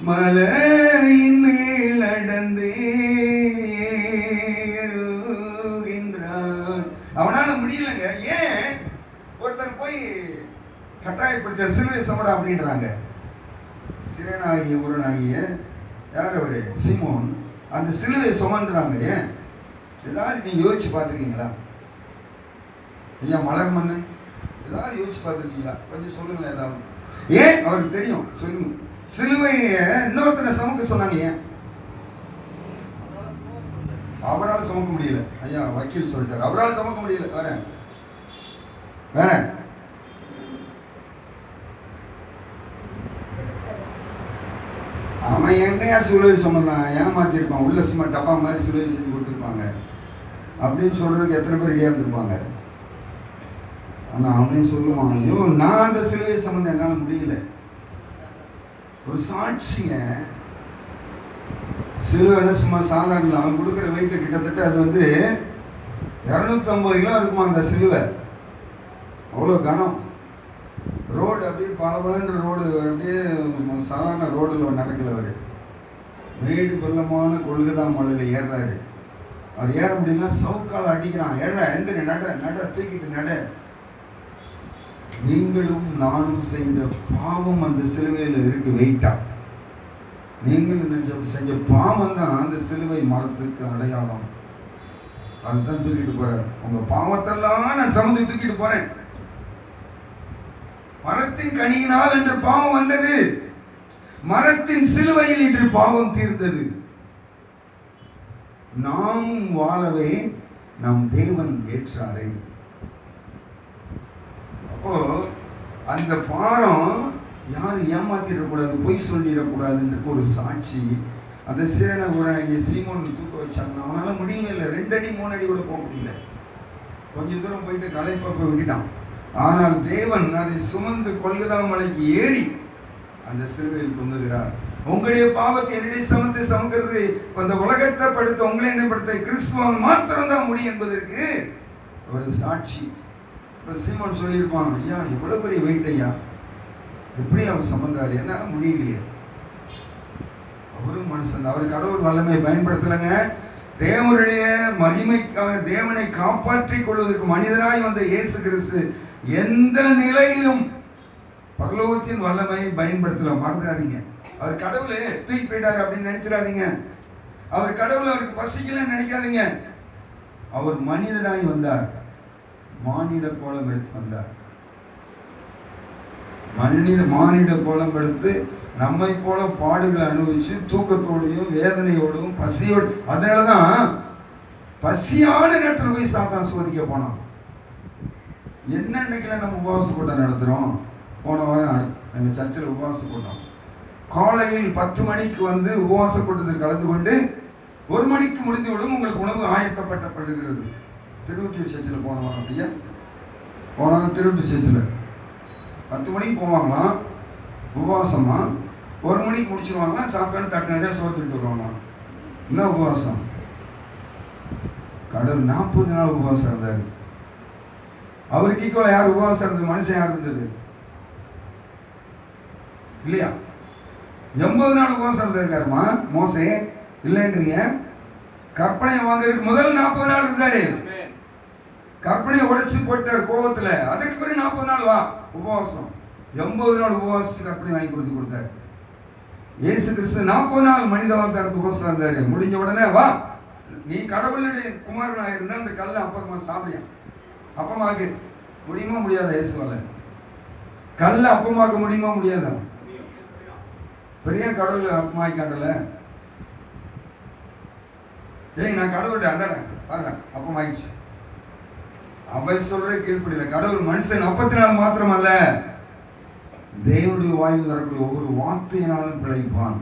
மலையின் மேல் நடந்தேறுகின்றார். அவனால முடியலங்க. ஏன்? ஒருத்தர் போய் கட்டாயப்படுத்த சிலுவை சுமடா அப்படின்றாங்க. சிறனாகிய உரனாகிய யார் அவரு? சீமோன். அந்த சிலுவை சுமன்றாங்க. ஏன்? ஏதாவது நீங்க யோசிச்சு பார்த்துருக்கீங்களா? ஐயா மலர் மன்னன் ஏதாவது யோசிச்சு பார்த்துருக்கீங்களா? கொஞ்சம் சொல்லுங்களேன். ஏதாவது ஏன்? அவருக்கு தெரியும். சொல்லுங்க. சிலுவையை இன்னொருத்தனை சுமக்க சொன்னாங்க. ஏன்? அவரால் சுமக்க முடியல. ஐயா வக்கீல் சொல்லிட்டார், அவரால் சுமக்க முடியல. வேற வேற அவன் என்னையா சிலுவை சுமந்தான்? ஏமாத்திருப்பான். உள்ள சும்மா டப்பா மாதிரி சிலுவை செஞ்சு கொடுத்துருப்பாங்க அப்படின்னு சொல்றதுக்கு எத்தனை பேர் ரெடியா இருந்திருப்பாங்க? ஆனா அவன் சொல்லுவான், ஐயோ நான் அந்த சிலுவை சம்பந்தம் என்னால முடியல. ஒரு சாட்சிங்க. சிலுவை சும்மா சாதாரண அவன் கொடுக்குற வெயிட்ட கிட்டத்தட்ட அது 250 கிலோ இருக்குமா அந்த சிலுவை. அவ்வளோ கனம். ரோடு அப்படியே பலபலன்ற ரோடு, அப்படியே சாதாரண ரோடில் நடக்கல. அவர் மேடு பள்ளமான கொள்கைதா மலையில் ஏறுறாரு. அவர் ஏற முடியல, சவுக்கால் அடிக்கிறான். ஏற எந்திரி, நட நட, தூக்கிட்டு நட. நீங்களும் நானும் செய்த பாவம் அந்த சிலுவையில் இருக்கு வெயிட்டா. நீங்களும் செஞ்ச பாவம் தான் அந்த சிலுவை மரத்துக்கு அடையாளம். அதுதான் தூக்கிட்டு போறாரு. உங்க பாவத்தெல்லாம் நான் சமந்து தூக்கிட்டு போறேன். மரத்தின் கனியினால் என்று பாவம் வந்தது, மரத்தின் சிலுவையில் என்று பாவம் தீர்ந்தது. நாம் வாழவே நம் தேவன் ஏற்றாரே. அப்போ அந்த பாரம் யாரும் ஏமாத்திடக்கூடாது, பொய் சொல்லிடக்கூடாதுன்ற ஒரு சாட்சி. அந்த சிறன ஊராகிய சீமோன் தூக்க வச்சாங்க. அவனால முடியவே இல்லை. 2 அடி 3 அடி கூட போக முடியல. கொஞ்ச தூரம் போயிட்டு களைப்ப விட்டுட்டான். ஆனால் தேவன் அதை சுமந்து கொள்கதா மலைக்கு ஏறி அந்த சிலுவையில் தொங்குகிறார். உங்களுடைய பாவத்தை என்னுடைய சமத்தை சமக்கிறது அந்த உலகத்தை படுத்த உங்களை என்ன படுத்த கிறிஸ்துவால் மாத்திரம்தான் முடியும் என்பதற்கு ஒரு சாட்சி. இப்போ சீமோன் சொல்லியிருப்பான், ஐயா இவ்வளவு பெரிய வெயிட் ஐயா, எப்படி அவர் சம்பந்தாரு? என்னால முடியலையே. அவரும் மனுஷன், அவர் கடவுள் வல்லமை பயன்படுத்தலைங்க. தேவனுடைய மகிமைக்காக தேவனை காப்பாற்றிக் கொள்வதற்கு மனிதனாய் வந்த இயேசு கிறிஸ்து எந்த நிலையிலும் பரலோகத்தின் வல்லமையை பயன்படுத்தலாம். மறந்துடாதீங்க. அவர் கடவுளே தூக்கி போயிட்டாரு அப்படின்னு நினைச்சிடாதீங்க. அவர் கடவுள் அவருக்கு பசிக்கலன்னு நினைக்காதீங்க. அவர் மனிதனாய் வந்தார், மானிட கோலம் எடுத்து வந்தார். மானிட கோலம் எடுத்து நம்மை போல பாடுகளை அனுபவிச்சு தூக்கத்தோடையும் வேதனையோடும் பசியோடு, அதனாலதான் பசியான நேரத்தில் போய் சாத்தான் சோதிக்க போனான். என்ன இன்னைக்குல நம்ம உபவாச கூட்டம் நடத்துறோம். போன வாரம் எங்கள் சர்ச்சில் உபவாச கூட்டம் காலையில் 10 மணிக்கு வந்து உபவாச கூட்டத்தில் கலந்து கொண்டு 1 மணிக்கு முடிந்துவிடும். உங்களுக்கு உணவு ஆயத்தப்பட்டப்படுகிறது. திருவொற்றியூர் சர்ச்சில் போன வாரம் ஐயா, போன வாரம் திருவொற்றியூர் சர்ச்சில் 10 மணிக்கு போவாங்களாம் உபவாசமா, 1 மணிக்கு முடிச்சிருவாங்களாம். சாப்பிட்டு தட்டினதே சோர்த்துட்டு வருவாங்க. என்ன உபவாசம்? கடவுள் 40 நாள் உபவாசம் இருந்தார். அவருக்கு ஈக்குவலா யார் உபவாசம் இருந்தது? மனுஷன் யார் இருந்தது? இல்லையா? 80 நாள் உபவாசம் இருந்திருக்காருமா மோசே. இல்லைன்றீங்க. கற்பனையை வாங்குறதுக்கு முதல் 40 நாள் இருந்தாரு. கற்பனையை உடைச்சு போட்டார் கோபத்துல. அதுக்கு பிறகு 40 நாள் வா உபவாசம். 80 நாள் உபவாசிச்சு கற்பனை வாங்கி கொடுத்தார். இயேசு கிறிஸ்து 40 நாள் மனித அவதாரத்துக்கு உபவாசம் இருந்தாரு. முடிஞ்ச உடனே வா, நீ கடவுளுடைய குமாரனா இருந்தா அந்த கல்லை அப்பமா சாப்பிடியா. அப்பமாக்கு முடியுமா முடியாதா? இயேசுவால கல்லை அப்பமாக்க முடியுமா முடியாதா? பெரிய கடவுள் அப்பமாக்காண்டல. ஏய் நான் கடவுள்கிட்ட அந்தாட பாருங்க அப்பமாயிடுச்சு. அவை சொல்ற கீழ்ப்படியில கடவுள் மனுஷன் 40 மாத்திரமல்ல, தேவனுடைய வாயில் வரக்கூடிய ஒவ்வொரு வார்த்தையினாலும் பிழைப்பான்.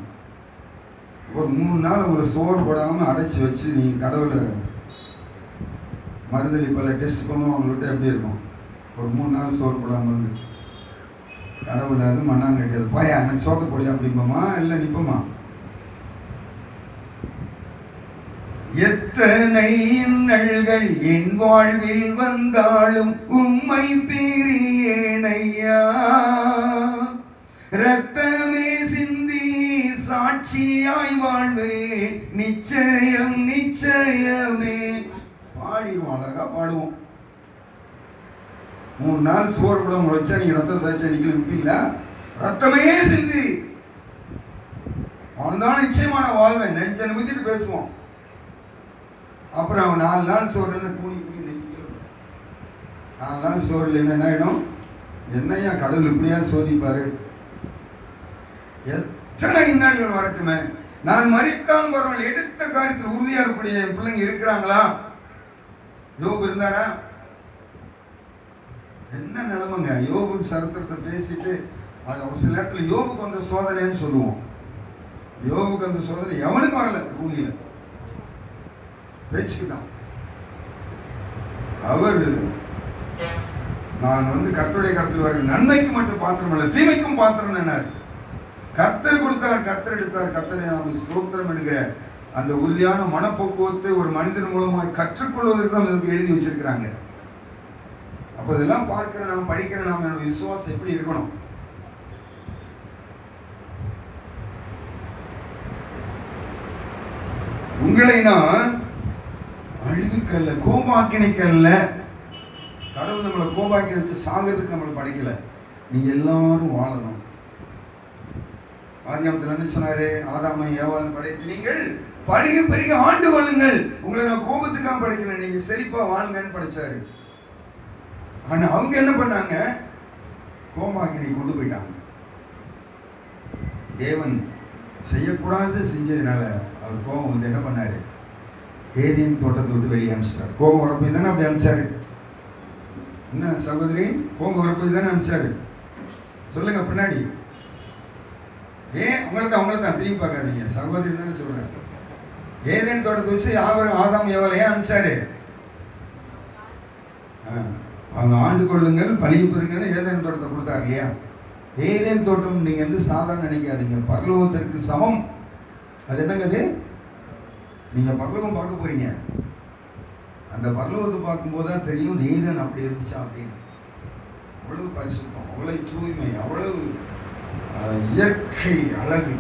ஒரு 3 நாள் உங்களை சோறுபடாம அடைச்சி வச்சு நீ கடவுளை மருந்தளிப்பில் டெஸ்ட் பண்ணுவோம். அவங்கள்ட்ட எப்படி இருக்கும்? ஒரு 3 நாள் சோறுபடாமல் இருந்து கடவுளை அது மண்ணாங்கட்டியது பாயா எனக்கு சோத்த போடியா அப்படிம்போமா இல்லை நிற்போமா? எத்தனை இன்னல்கள் என் வாழ்வில் வந்தாலும் உம்மை பிரியேனையா, ரத்தமே சிந்தி சாட்சியாய் வாழ்வே நிச்சயம் நிச்சயமே. பாடிடுவோம், அழகா பாடுவோம். 3 நாள் சோறு கூட முளைச்சா நீங்க ரத்த சாட்சி அடிக்கல விப்பீங்களா? ரத்தமே சிந்தி அவன்தான் நிச்சயமான வாழ்வேன் நெஞ்ச நிமித்திட்டு பேசுவோம். அப்புறம் அவன் 4 நாள் சோறு கூணி நெஞ்சிக்கணும். 4 நாள் சோறு என்ன ஆயிடும்? என்னையா கடவுள் இப்படியா சோதிப்பாரு? எத்தனை இன்னல்கள் வரட்டுமே, நான் மரித்தான் பரவாயில்ல, எடுத்த காரியத்தில் உறுதியா இருக்கக்கூடிய என் பிள்ளைங்க இருக்கிறாங்களா? யோபு இருந்தாரா? என்ன நிலைமைங்க? யோபு சரித்திரத்தை பேசிட்டு ஒரு சில நேரத்தில் யோபுக்கு வந்த சோதனைன்னு சொல்லுவோம். யோபுக்கு அந்த சோதனை எவனுக்கு வரல. பூமியில பேச்சுக்குதான். அவர் நான் கர்த்தருடைய கருத்தில் வர நன்மைக்கு மட்டும் பாத்திரம் அல்ல தீமைக்கும் பாத்திரம் என்னார். கர்த்தர் கொடுத்தார், கர்த்தர் எடுத்தார், கர்த்தரை நாம் ஸ்தோத்திரம் என்கிற அந்த உறுதியான மனப்போக்குவத்தை ஒரு மனிதன் மூலமாக கற்றுக்கொள்வதற்கு தான் இதற்கு எழுதி வச்சிருக்கிறாங்க. அப்போ இதெல்லாம் பார்க்கிற நாம் படிக்கிற நாம் விசுவாசம் எப்படி இருக்கணும்? உங்களை நான் அழுதுக்கல்ல கோபாக்கினைக்கல்ல. கடவுள் நம்மளை கோபாக்கி வச்சு சாகிறதுக்கு நம்மளை படைக்கல. நீங்க எல்லாரும் வாழணும். ஆதியாமத்தில் என்ன சொன்னாரு? ஆதாமை ஏவாள் படைத்து நீங்கள் பழகி பெருகி ஆண்டு கொள்ளுங்கள். உங்களை நான் கோபத்துக்காக படைக்கல, நீங்க செழிப்பா வாழுங்கன்னு படைச்சாரு. ஆனா அவங்க என்ன பண்ணாங்க? கோபாக்கினை கொண்டு போயிட்டாங்க. தேவன் செய்யக்கூடாது செஞ்சதுனால அவர் கோபம் என்ன பண்ணாரு? ஏதேன் தோட்டத்தை விட்டு வெளியே அனுப்பிச்சிட்டார். கோபம் வரப்போய் தானே அப்படி அனுப்பிச்சாரு. என்ன சகோதரி, கோபம் வரப்போய் தானே அனுப்பிச்சாரு? சொல்லுங்க பின்னாடி. ஏன் அவங்கள தான் திரும்பி பார்க்காதீங்க. சகோதரி தானே சொல்றேன். ஏதேன் தோட்டத்தை வச்சு ஆதாம் ஏவாள் ஏன் அனுப்பிச்சாரு? அவங்க ஆண்டு கொள்ளுங்கள் பழிவு பெறுங்கன்னு ஏதேன் தோட்டத்தை கொடுத்தாரு இல்லையா? ஏதேன் தோட்டம் நீங்க சாதாரண நினைக்காதீங்க, பரலோகத்திற்கு சமம். அது என்னங்க? அது நீங்க பரலோகம் பார்க்க போறீங்க. அந்த பரலோகத்தை பார்க்கும்போது தான் தெரியும் ஏதேன் அப்படி இருந்துச்சா அப்படின்னு. அவ்வளவு பரிசுத்தம், அவ்வளவு தூய்மை, அவ்வளவு இயற்கை அழகு.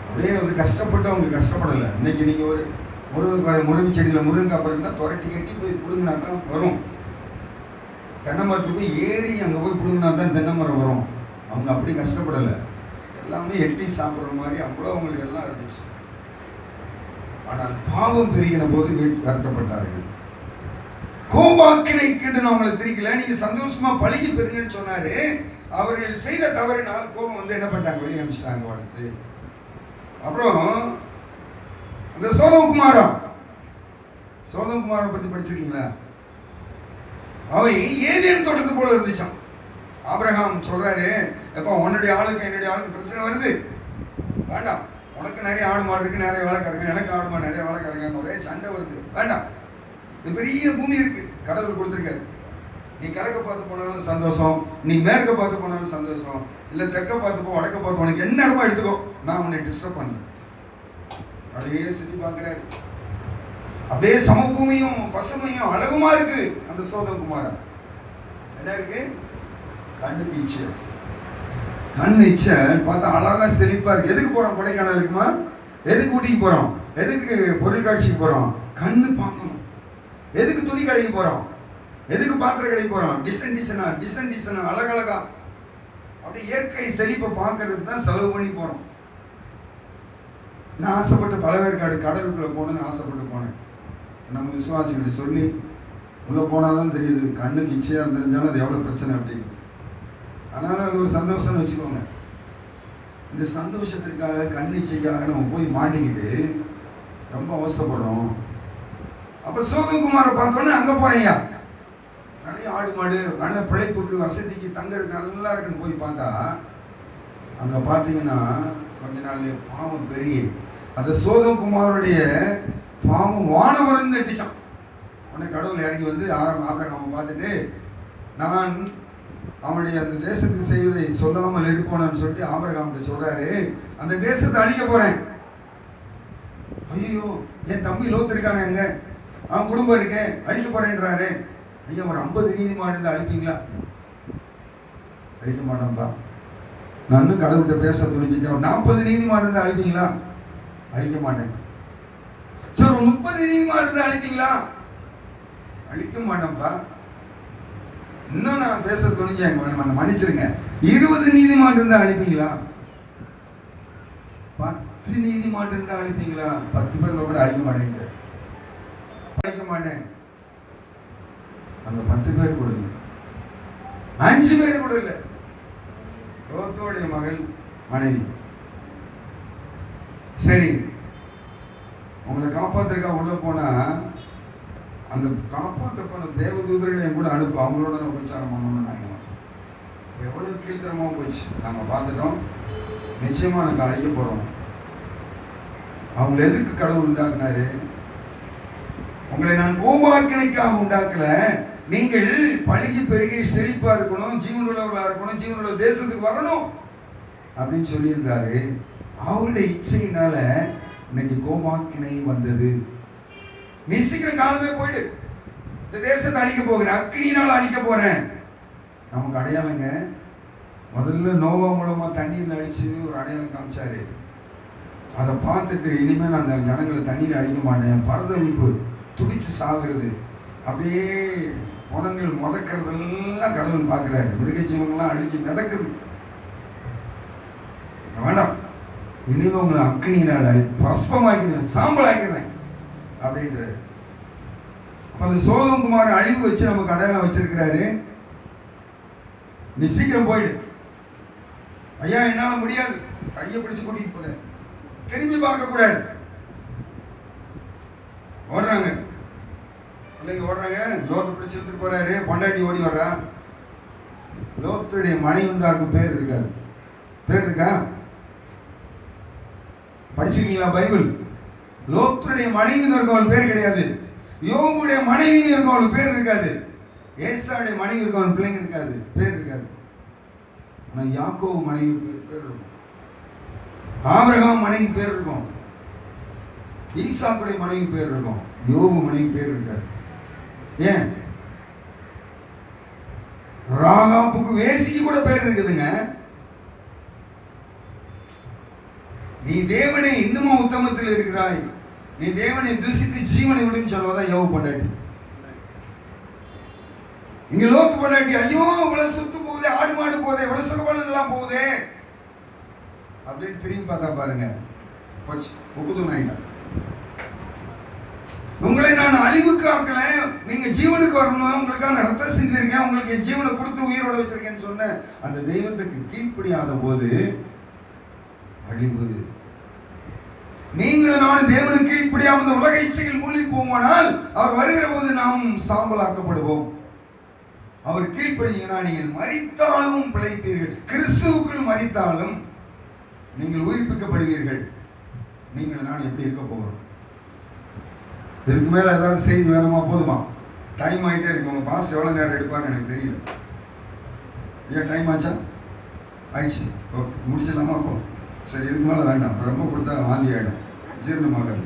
அப்படியே வந்து கஷ்டப்பட்டு அவங்க கஷ்டப்படலை. இன்னைக்கு நீங்கள் ஒரு முருங்கை செடியில் முருங்கைக்காய் பறிக்கணும்னா துரட்டி கட்டி போய் பிடுங்கினா தான் வரும். தென்னை மரத்துக்கு போய் ஏறி அங்கே போய் பிடுங்கினா தான் தென்னை மரம் வரும். அவங்க அப்படி கஷ்டப்படலை. எல்லாமே எட்டி சாப்பிட்ற மாதிரி அவ்வளோ அவங்களுக்கு எல்லாம் இருந்துச்சு. ஆனால் பாவம் பெருகின போது விரட்டப்பட்டார்கள். கோபாக்கினை கேட்டு நான் உங்களை திரிக்கல, நீங்க சந்தோஷமா பழகி பெறுங்கன்னு சொன்னாரு. அவர்கள் செய்த தவறினால் கோபம் வந்து என்ன பண்ணிட்டாங்க, வெளியே அமிச்சிட்டாங்க வளர்த்து. அப்புறம் அந்த சோதமகுமாரம் பத்தி படிச்சிருக்கீங்களா? அவை ஏதேன் தோட்டத்து போல இருந்துச்சான். ஆபிரகாம் சொல்றாரு, எப்ப உன்னுடைய ஆளுக்கு என்னுடைய ஆளுக்கு பிரச்சனை வருது, வேண்டாம். உனக்கு நிறைய ஆடு மாடு இருக்கு, நிறைய வேலைக்காரங்க, எனக்கு ஆடு மாடு நிறைய வேலைக்காரங்க, ஒரே சண்டை வருது, வேண்டாம். இது பெரிய பூமி இருக்கு, கடவுள் கொடுத்துருக்காரு. நீ கிழக்க பார்த்து போனாலும் சந்தோஷம், நீ மேற்க பார்த்து போனாலும் சந்தோஷம், இல்லை தெற்க பார்த்து போ, வடக்க பார்த்து, உனக்கு என்ன இடமா எடுத்துக்கோ, நான் உன்னை டிஸ்டர்ப் பண்ணல. அப்படியே சுற்றி பார்க்குறாரு. அப்படியே சமபூமியும் பசுமையும் அழகுமா இருக்கு. அந்த சோதமகுமாரன் என்ன இருக்கு, கண்ணுக்கு இச்சை, கண்ணு இச்சை பார்த்தா அழகா செழிப்பா இருக்கு. எதுக்கு போறோம் கொடைக்கானல் இருக்குமா? எதுக்கு ஊட்டிக்கு போறோம்? எதுக்கு பொருள் காட்சிக்கு போறோம்? கண்ணு பார்க்கணும். எதுக்கு துணி கடைக்கு போறோம்? எதுக்கு பாத்திர கடைக்கு போறோம்? டிசைன் அழகழகா அப்படியே இயற்கை செழிப்பை பார்க்கறதுக்கு தான் செலவு பண்ணி போறோம். நான் ஆசைப்பட்டு பழவேற்காடு கடலுக்குள்ள போகணும்னு ஆசைப்பட்டு போனேன். நம்ம விசுவாசிகளை சொல்லி உள்ள போனாதான் தெரியுது, கண்ணுக்கு இச்சையா தெரிஞ்சாலும் அது எவ்வளவு பிரச்சனை அப்படின்னு. ஆனாலும் அது ஒரு சந்தோஷம்னு வச்சுக்கோங்க. இந்த சந்தோஷத்திற்காக கண் இச்சைக்காக நம்ம போய் மாட்டிக்கிட்டு ரொம்ப அவசரப்படுறோம். அப்ப சோதமகுமாரை பார்த்தோன்னே அங்க போறேன்யா, நிறைய ஆடு மாடு, நல்ல பிழைப்புக்கு வசதிக்கு தங்கறதுக்கு நல்லா இருக்குன்னு போய் பார்த்தா அங்க பார்த்தீங்கன்னா கொஞ்ச நாள்ல பாவம் பெருகி அந்த சோதமகுமாருடைய பாவம் வானவருந்து எட்டிச்சான். உடனே கடவுள் இறங்கி வந்து ஆபிரகாமை பார்த்துட்டு, நான் அவனுடைய அந்த தேசத்துக்கு செய்வதை சொல்லாமல் இருப்போன்னு சொல்லிட்டு ஆபிரகாம் சொல்றாரு, அந்த தேசத்தை அழிக்க போறேன். ஐயோ, என் தம்பி லோத்து இருக்கானே, அங்க அவன் குடும்பம் இருக்கேன், அழிக்க போறேன்றாரு. ஐயா, ஒரு 50 நீதிமான் இருந்தா அழிப்பீங்களா? அழிக்க மாட்டோம்ப்பா. நான் இன்னும் கடவுள்கிட்ட பேச துணிஞ்சிட்டேன். ஒரு 40 நீதிமான் இருந்தா அழிப்பீங்களா? அழிக்க மாட்டேன். சரி, ஒரு 30 நீதிமான் இருந்தா அழிப்பீங்களா? அழிக்க மாட்டோம்ப்பா. இன்னும் நான் பேச துணிஞ்சேன், மன்னிச்சிருங்க. 20 நீதிமான் இருந்தா அழிப்பீங்களா? 10 நீதிமான் இருந்தா அழிப்பீங்களா? 10 பேர் கூட அழிக்க மாட்டேங்க, அழிக்க மாட்டேன். அந்த 10 பேர் கூட இல்லை, 5 பேர் கூட இல்லை. லோத்தோடைய மகள் மனைவி. சரி, உங்களை காப்பாத்திருக்கா உள்ள போனா அந்த காப்பாற்ற போன தேவதூதர்களை கூட அனுப்பு, அவங்களோட நம்ம விசாரம் பண்ணணும்னு நினைக்கிறோம். எவ்வளவு கீழ்த்தரமா போச்சு. நாங்கள் பார்த்துட்டோம், நிச்சயமா நாங்கள் அழிக்க போறோம். அவங்களை எதுக்கு கடவுள் உண்டாக்குனாரு? உங்களை நான் கோபாக்கினைக்காக உண்டாக்கல, நீங்கள் பழகி பெருகி செழிப்பா இருக்கணும், ஜீவனுள்ளவர்களா இருக்கணும், ஜீவனுள்ள தேசத்துக்கு வரணும் அப்படின்னு சொல்லியிருந்தாரு. அவருடைய இச்சையினால இன்னைக்கு கோபாக்கினை வந்தது. நீ சீக்கிரம் காலமே போயிடு, இந்த தேசத்தை அழிக்க போகிறேன், அக்கினியினால் அழிக்க போறேன். நமக்கு அடையாளங்க. முதல்ல நோவா மூலமா தண்ணீர்ல அழிச்சு ஒரு அடையாளம் காமிச்சாரு. அதை பார்த்துட்டு இனிமேல் அந்த ஜனங்களை தண்ணீர் அழிக்க மாட்டேன், பரதளிப்பு, துடிச்சு சாகுறது, அப்படியே குணங்கள் முதக்கிறதெல்லாம் கடவுள் பார்க்கிறாரு. மிருக ஜீவங்கள்லாம் அழிச்சு மிதக்குது, வேண்டாம், இனிமே உங்களை அக்னியினால் பஸ்பமாக்கிறேன், சாம்பல் ஆக்கிறேன் அப்படின்றாரு. அப்ப அந்த சோதமகுமாரன் அழிவு வச்சு நமக்கு அடையாளம் வச்சிருக்கிறாரு. நீ சீக்கிரம் போயிடு. ஐயா, என்னால முடியாது, கையை பிடிச்சு கூட்டிட்டு போறேன், திரும்பி பார்க்க கூடாது. ஓடுறாங்க, பிள்ளைங்க ஓடுறாங்க, லோத்து பிடிச்சு எடுத்துட்டு போறாரு. பொண்டாட்டி ஓடி வர்றா. லோத்துடைய மனைவிந்தாருக்கு பேர் இருக்காது. பேர் இருக்கா? படிச்சிருக்கீங்களா பைபிள்? லோத்துடைய மனைவின்னு இருக்கவள் பேர் கிடையாது. யோபுடைய மனைவின்னு இருக்கவள் பேர் இருக்காது. ஏசாவுடைய மனைவி இருக்கவன் பிள்ளைங்க இருக்காது, பேர் இருக்காது. ஆனா யாக்கோபு மனைவி பேர் இருக்கும், ஆபிரகாம் மனைவி பேர் இருக்கும், ஈசாக்குடைய மனைவி பேர் இருக்கும், யோபு மனைவி பேர் இருக்காது. ஏன்? ராகாப்புக்கு வேசிக்கு கூட பேர் இருக்குதுங்க, நீ தேவனை இன்னுமா உத்தமத்தில் இருக்கிறாய், நீ தேவனை தூசித்து ஜீவனை விடுன்னு சொல்வதா யோபு பொண்டாட்டி. இங்க லோத்து பொண்டாட்டி, ஐயோ இவ்வளவு சுத்து போகுதே, ஆடு மாடு போதே, இவ்வளவு சுகபலன் எல்லாம் போகுதே அப்படின்னு திரும்பி பார்த்தா பாருங்க, போச்சு உப்புதுனாயிட்டா. உங்களை நான் அழிவுக்கு ஆக்கல, நீங்க ஜீவனுக்கு வரணும், உங்களுக்கான ரத்தம் சிந்திருக்கேன், உங்களுக்கு என் ஜீவனை கொடுத்து உயிரோட வச்சிருக்கேன்னு சொன்ன அந்த தெய்வத்துக்கு கீழ்ப்படியாத போது அழிவு. நீங்களும் நானும் தேவனுக்கு கீழ்ப்படியாம இந்த உலக இச்சைகள் மூழ்கி போவானால் அவர் வருகிற போது நாம் சாம்பலாக்கப்படுவோம். அவர் கீழ்ப்படிங்கன்னா நீங்கள் மரித்தாலும் பிழைப்பீர்கள், கிறிஸ்துவுக்குள் மரித்தாலும் நீங்கள் உயிர்ப்பிக்கப்படுவீர்கள். நீங்கள் நான் எப்படி இருக்க போகிறோம்? இதுக்கு மேல ஏதாவது செய்தி வேணுமா? போதுமா? டைம் ஆகிட்டே இருக்கு. உங்க பாஸ் எவ்வளவு நேரம் எடுப்பான்னு எனக்கு தெரியல. ஏன் டைம் ஆச்சா? ஆயிடுச்சு. ஓகே, முடிச்சிடலாமா? அப்போ சரி, இதுக்கு மேலே வேண்டாம், ரொம்ப கொடுத்தா வாந்தி ஆகிடும், ஜீரணமாகாது.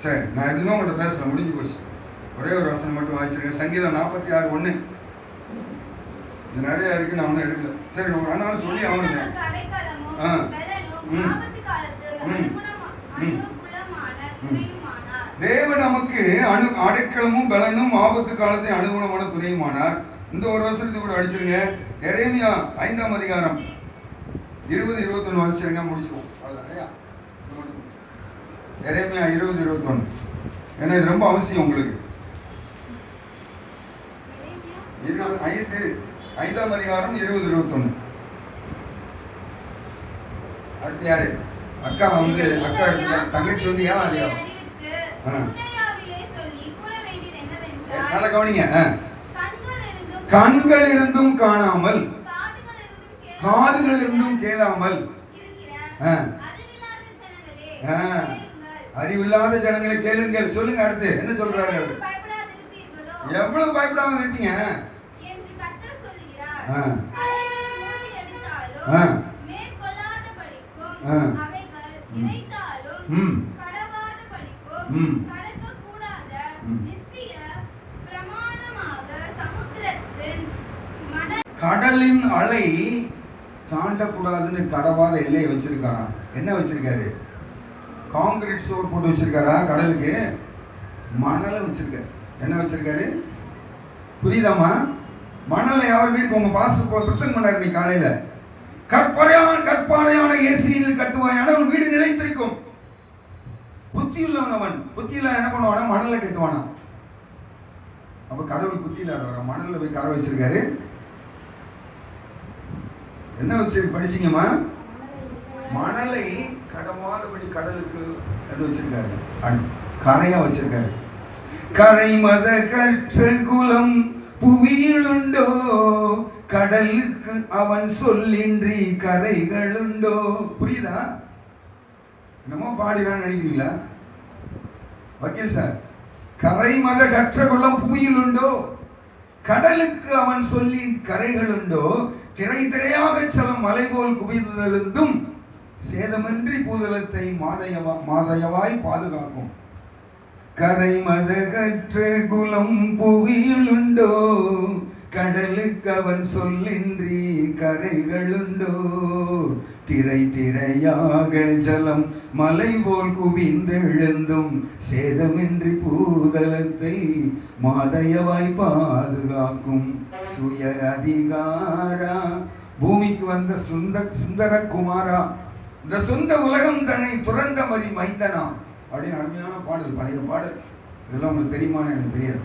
சரி, நான் எதுவுமே உங்கள்கிட்ட பேசல, முடிஞ்சு போச்சு. ஒரே ஒரு வசனம் மட்டும் வாசிச்சிருக்கேன். சங்கீதம் 46:1. இது நிறைய இருக்கு, நான் ஒன்றும் எடுக்கல. சரி, ஒரு ஆனாலும் சொல்லி அவனுங்க தேவன் நமக்கு அடைக்கலமும் பலனும் ஆபத்து காலத்தை அனுகுணமான துணையுமானார். இந்த ஒரு வசனத்தை கூட அடிச்சிருங்க. எரேமியா 5ஆம் அதிகாரம் 20-21 வச்சிருங்க, முடிச்சுவோம். எரேமியா 20-21. ஏன்னா இது ரொம்ப அவசியம் உங்களுக்கு. 5ஆம் அதிகாரம் 20-21. அடுத்து யாரு? அக்கா வந்து அக்கா தங்கச்சி வந்து ஏன் இல்லையா? நல்ல கவனிங்க. கண்கள் இருந்தும் காணாமல், காதுகள் இருந்தும் கேளாமல், அறிவில்லாத ஜனங்களை கேளுங்கள். சொல்லுங்க, அடுத்து என்ன சொல்றாரு? எவ்வளவு பயப்படாம இருப்பீங்க? கடலின் அலை தாண்டக்கூடாதுன்னு கடவாத எல்லையை வச்சிருக்காராம். என்ன வச்சிருக்காரு? காங்கிரீட் சோர் போட்டு வச்சிருக்காரா? கடலுக்கு மணலை வச்சிருக்காரு. என்ன வச்சிருக்காரு? புரியுதாமா? மணலை அவர் வீட்டுக்கு உங்க பாஸ் பிரசன்ட் பண்ணாரு நீ காலையில. கற்பாறையான ஏசியில் கட்டுவாயான வீடு நிலைத்திருக்கும். புத்தி உள்ளவன் புத்தியில என்ன பண்ணுவானா? மணலை கட்டுவானா. அப்ப கடவுள் புத்தி இல்லாதவரா? மணல்ல போய் கரை வச்சிருக்காரு. என்ன வச்சு படிச்சீங்கம்மா? மணலை கடவாதபடி கடலுக்கு அது வச்சிருக்காரு, கரையா வச்சிருக்காரு. கரை மத கற்ற குலம் புவியில் உண்டோ, கடலுக்கு அவன் சொல்லின்றி கரைகள் உண்டோ. புரியுதா? என்னமோ பாடினான்னு நினைக்கிறீங்களா வக்கீல் சார்? கரை மத கற்ற குலம் புவியில் உண்டோ, கடலுக்கு அவன் சொல்லி கரைகள் உண்டோ. திரை திரையாக செல்லும் மலை போல் குவிந்தெழுந்தும் சேதமின்றி பூதலத்தை மாதையவாய் பாதுகாக்கும். கரை மத கற்ற குலம் புவியில் உண்டோ, கடலுக்கு அவன் சொல்லின்றி கரைகள் உண்டோ. திரை திரையாக ஜலம் மலை போல் குவிந்தெழுந்தும் சேதமின்றி பூதலத்தை மாதையவாய் பாதுகாக்கும். சுய அதிகாரா பூமிக்கு வந்த சுந்தர குமாரா, இந்த சொந்த உலகம் தன்னை துறந்த மறி மைந்தனா அப்படின்னு அருமையான பாடல், பழைய பாடல். இதெல்லாம் உங்களுக்கு தெரியுமான்னு எனக்கு தெரியாது.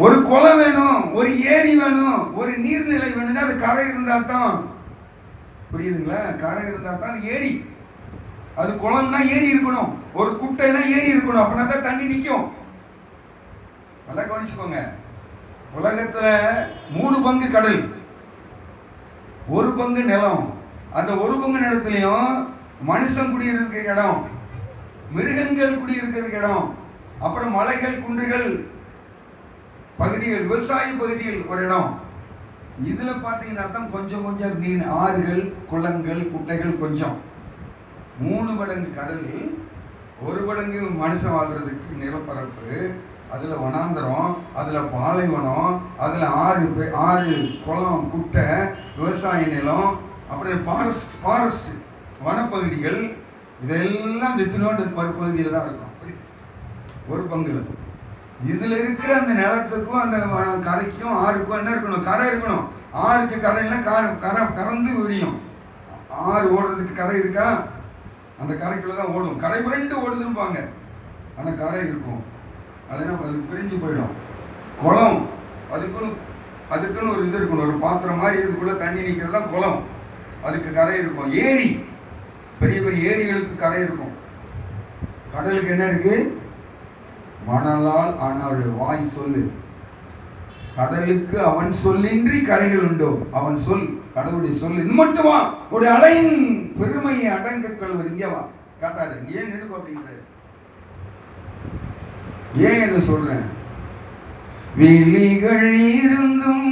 ஒரு குளம் வேணும், ஒரு ஏரி வேணும், ஒரு நீர்நிலை வேணும்னா அது கரை இருந்தா தான். புரியுதுங்களா? கரை இருந்தா தான் அது ஏரி. அது குளம்னா ஏரி இருக்கணும், ஒரு குட்டைனா ஏரி இருக்கணும், அப்படின்னா தான் தண்ணி நிற்கும். நல்லா கவனிச்சுக்கோங்க. உலகத்துல 3 பங்கு கடல், 1 பங்கு நிலம். அந்த 1 பங்கு நிலத்திலையும் மனுஷன் குடியிருக்கிற இடம், மிருகங்கள் குடியிருக்கிற இடம், அப்புறம் மலைகள் குன்றுகள் பகுதிகள், விவசாய பகுதிகள் ஒரு இடம். இதுல பாத்தீங்கன்னா தான் கொஞ்சம் கொஞ்சம் நீர், ஆறுகள், குளங்கள், குட்டைகள் கொஞ்சம். 3 மடங்கு கடல், 1 மடங்கு மனுஷன் வாழ்றதுக்கு நிலப்பரப்பு, அதுல வனாந்தரம், அதுல பாலைவனம், அதுல ஆறு குளம், குட்டை, விவசாய நிலம், அப்புறம் ஃபாரஸ்ட். வனப்பகுதிகள் இதெல்லாம் இந்த இத்தினோண்டு பகுதியில் தான் இருக்கும். அப்படி ஒரு பங்குல இதுல இருக்கிற அந்த நிலத்துக்கும் அந்த கரைக்கும் ஆறுக்கும் என்ன இருக்கணும்? கரை இருக்கணும். ஆறுக்கு கரைன்னா கரை கறந்து விரியும். ஆறு ஓடுறதுக்கு கரை இருக்கா? அந்த கரைக்குள்ள தான் ஓடும். கரை புரண்டு ஓடுதுப்பாங்க, ஆனா கரை இருக்கும். அதனால அது பிரிஞ்சு போயிடும். குளம் அதுக்குன்னு ஒரு இது இருக்கணும். ஒரு பாத்திரம் மாதிரி இதுக்குள்ள தண்ணி நிற்கிறதா குளம். அதுக்கு கரை இருக்கும். ஏரி, பெரிய பெரிய ஏரிகளுக்கு கரை இருக்கும். கடலுக்கு என்ன இருக்கு? மணலால் ஆன அவருடைய வாய் சொல்லு. கடலுக்கு அவன் சொல்லின்றி கரைகள் உண்டோ? அவன் சொல், கடவுளுடைய சொல். இது மட்டுமா? உடைய அலையின் பெருமையை அடங்கற்கொள்வது. இங்கேவா காட்டாரு. ஏன் நெடுக்கும் அப்படின்ற ஏன் இதை சொல்றேன்? விழிகள் இருந்தும்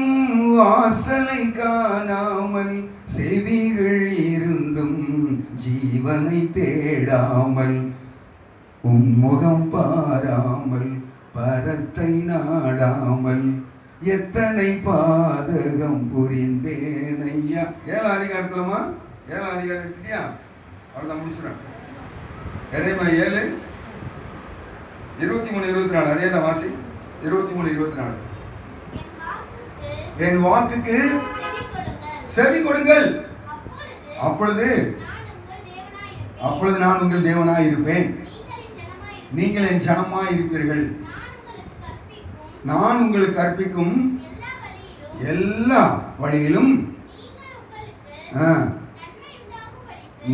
வாசலை காணாமல், செவிகள் இருந்தும் ஜீவனை தேடாமல், உம்முகம் பாராமல், பரத்தை நாடாமல், எத்தனை பாதகம் புரிந்தேன் ஐயா. 7 அதிகாரத்துலமா? 7 அதிகாரம் எடுத்துட்டியா? அவ்வளோதான், முடிச்சுறேன். எரேமியா 7 23 24 அதே தான் வாசி. 23 24 என் வாக்குக்கு செவி கொடுங்கள், அப்பொழுது நான் உங்கள் தேவனாய் இருப்பேன், நீங்கள் என் ஜனமாய் இருப்பீர்கள், நான் உங்களுக்கு கற்பிக்கும் எல்லா வழியிலும்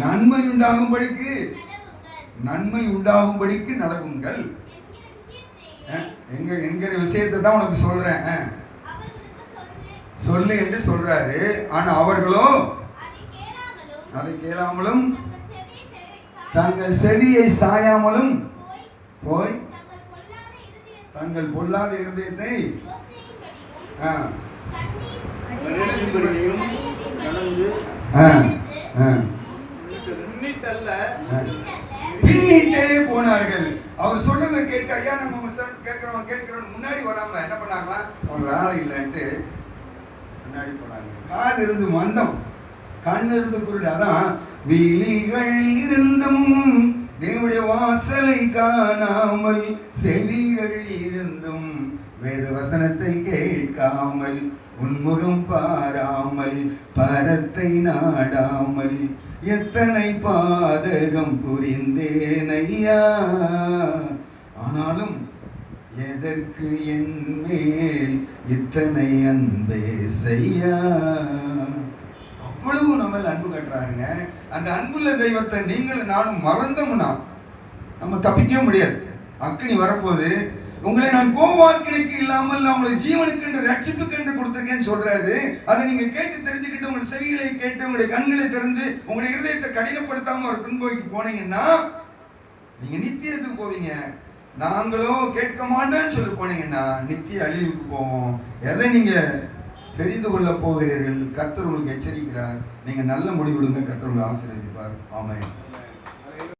நன்மை உண்டாகும்படிக்கு நடவுங்கள். என்கிற விஷயத்தை தான் உனக்கு சொல்றேன் சொல்லு என்று சொல்றாரு. ஆனா அவர்களோ அதை கேளாமலும் தங்கள் செவியை சாயாமலும் போய் தங்கள் பொல்லாத இருதயத்தை பின்னிட்டே போனார்கள். அவர் சொல்றதை கேட்டு ஐயா நம்ம கேட்கிறோம் முன்னாடி வராம என்ன பண்ணாங்களா? அவங்க வேலை இல்லைன்ட்டு முன்னாடி போனாங்க. காது இருந்து மந்தம், கண் இருந்து குருடு. அதான் விழிகள் இருந்தும் தேவனுடைய வாசலை காணாமல், செவிகள் இருந்தும் வேத வசனத்தை கேட்காமல், உன்முகம் பாராமல், பரத்தை நாடாமல், எத்தனை பாதகம் புரிந்தேன் ஐயா. ஆனாலும் எதற்கு என் மேல் இத்தனை அன்பே செய்யா? அவ்வளவு நம்ம அன்பு கட்டுறாருங்க. அந்த அன்புள்ள தெய்வத்தை நீங்களும் நானும் மறந்தோம்னா நம்ம தப்பிக்கவே முடியாது. அக்கினி வரப்போது உங்களை நான் கோவாக்கினைக்கு இல்லாமல் நான் உங்களை ஜீவனுக்கு என்று ரட்சிப்புக்கு என்று கொடுத்திருக்கேன்னு சொல்றாரு. அதை நீங்க கேட்டு தெரிஞ்சுக்கிட்டு உங்களுடைய செவிகளை கேட்டு உங்களுடைய கண்களை திறந்து உங்களுடைய இருதயத்தை கடினப்படுத்தாம ஒரு பின்போய்க்கு போனீங்கன்னா நீங்க நித்தியத்துக்கு போவீங்க. நாங்களோ கேட்க மாட்டோம்னு சொல்லி போனீங்கன்னா நித்திய அழிவுக்கு போவோம். எதை நீங்க தெரிந்து கொள்ள போகிறீர்கள்? கர்த்தர் உங்களுக்கு எச்சரிக்கிறார். நீங்க நல்ல முடிவெடுங்க. கர்த்தர் உங்களை ஆசீர்வதிப்பார். ஆமென்.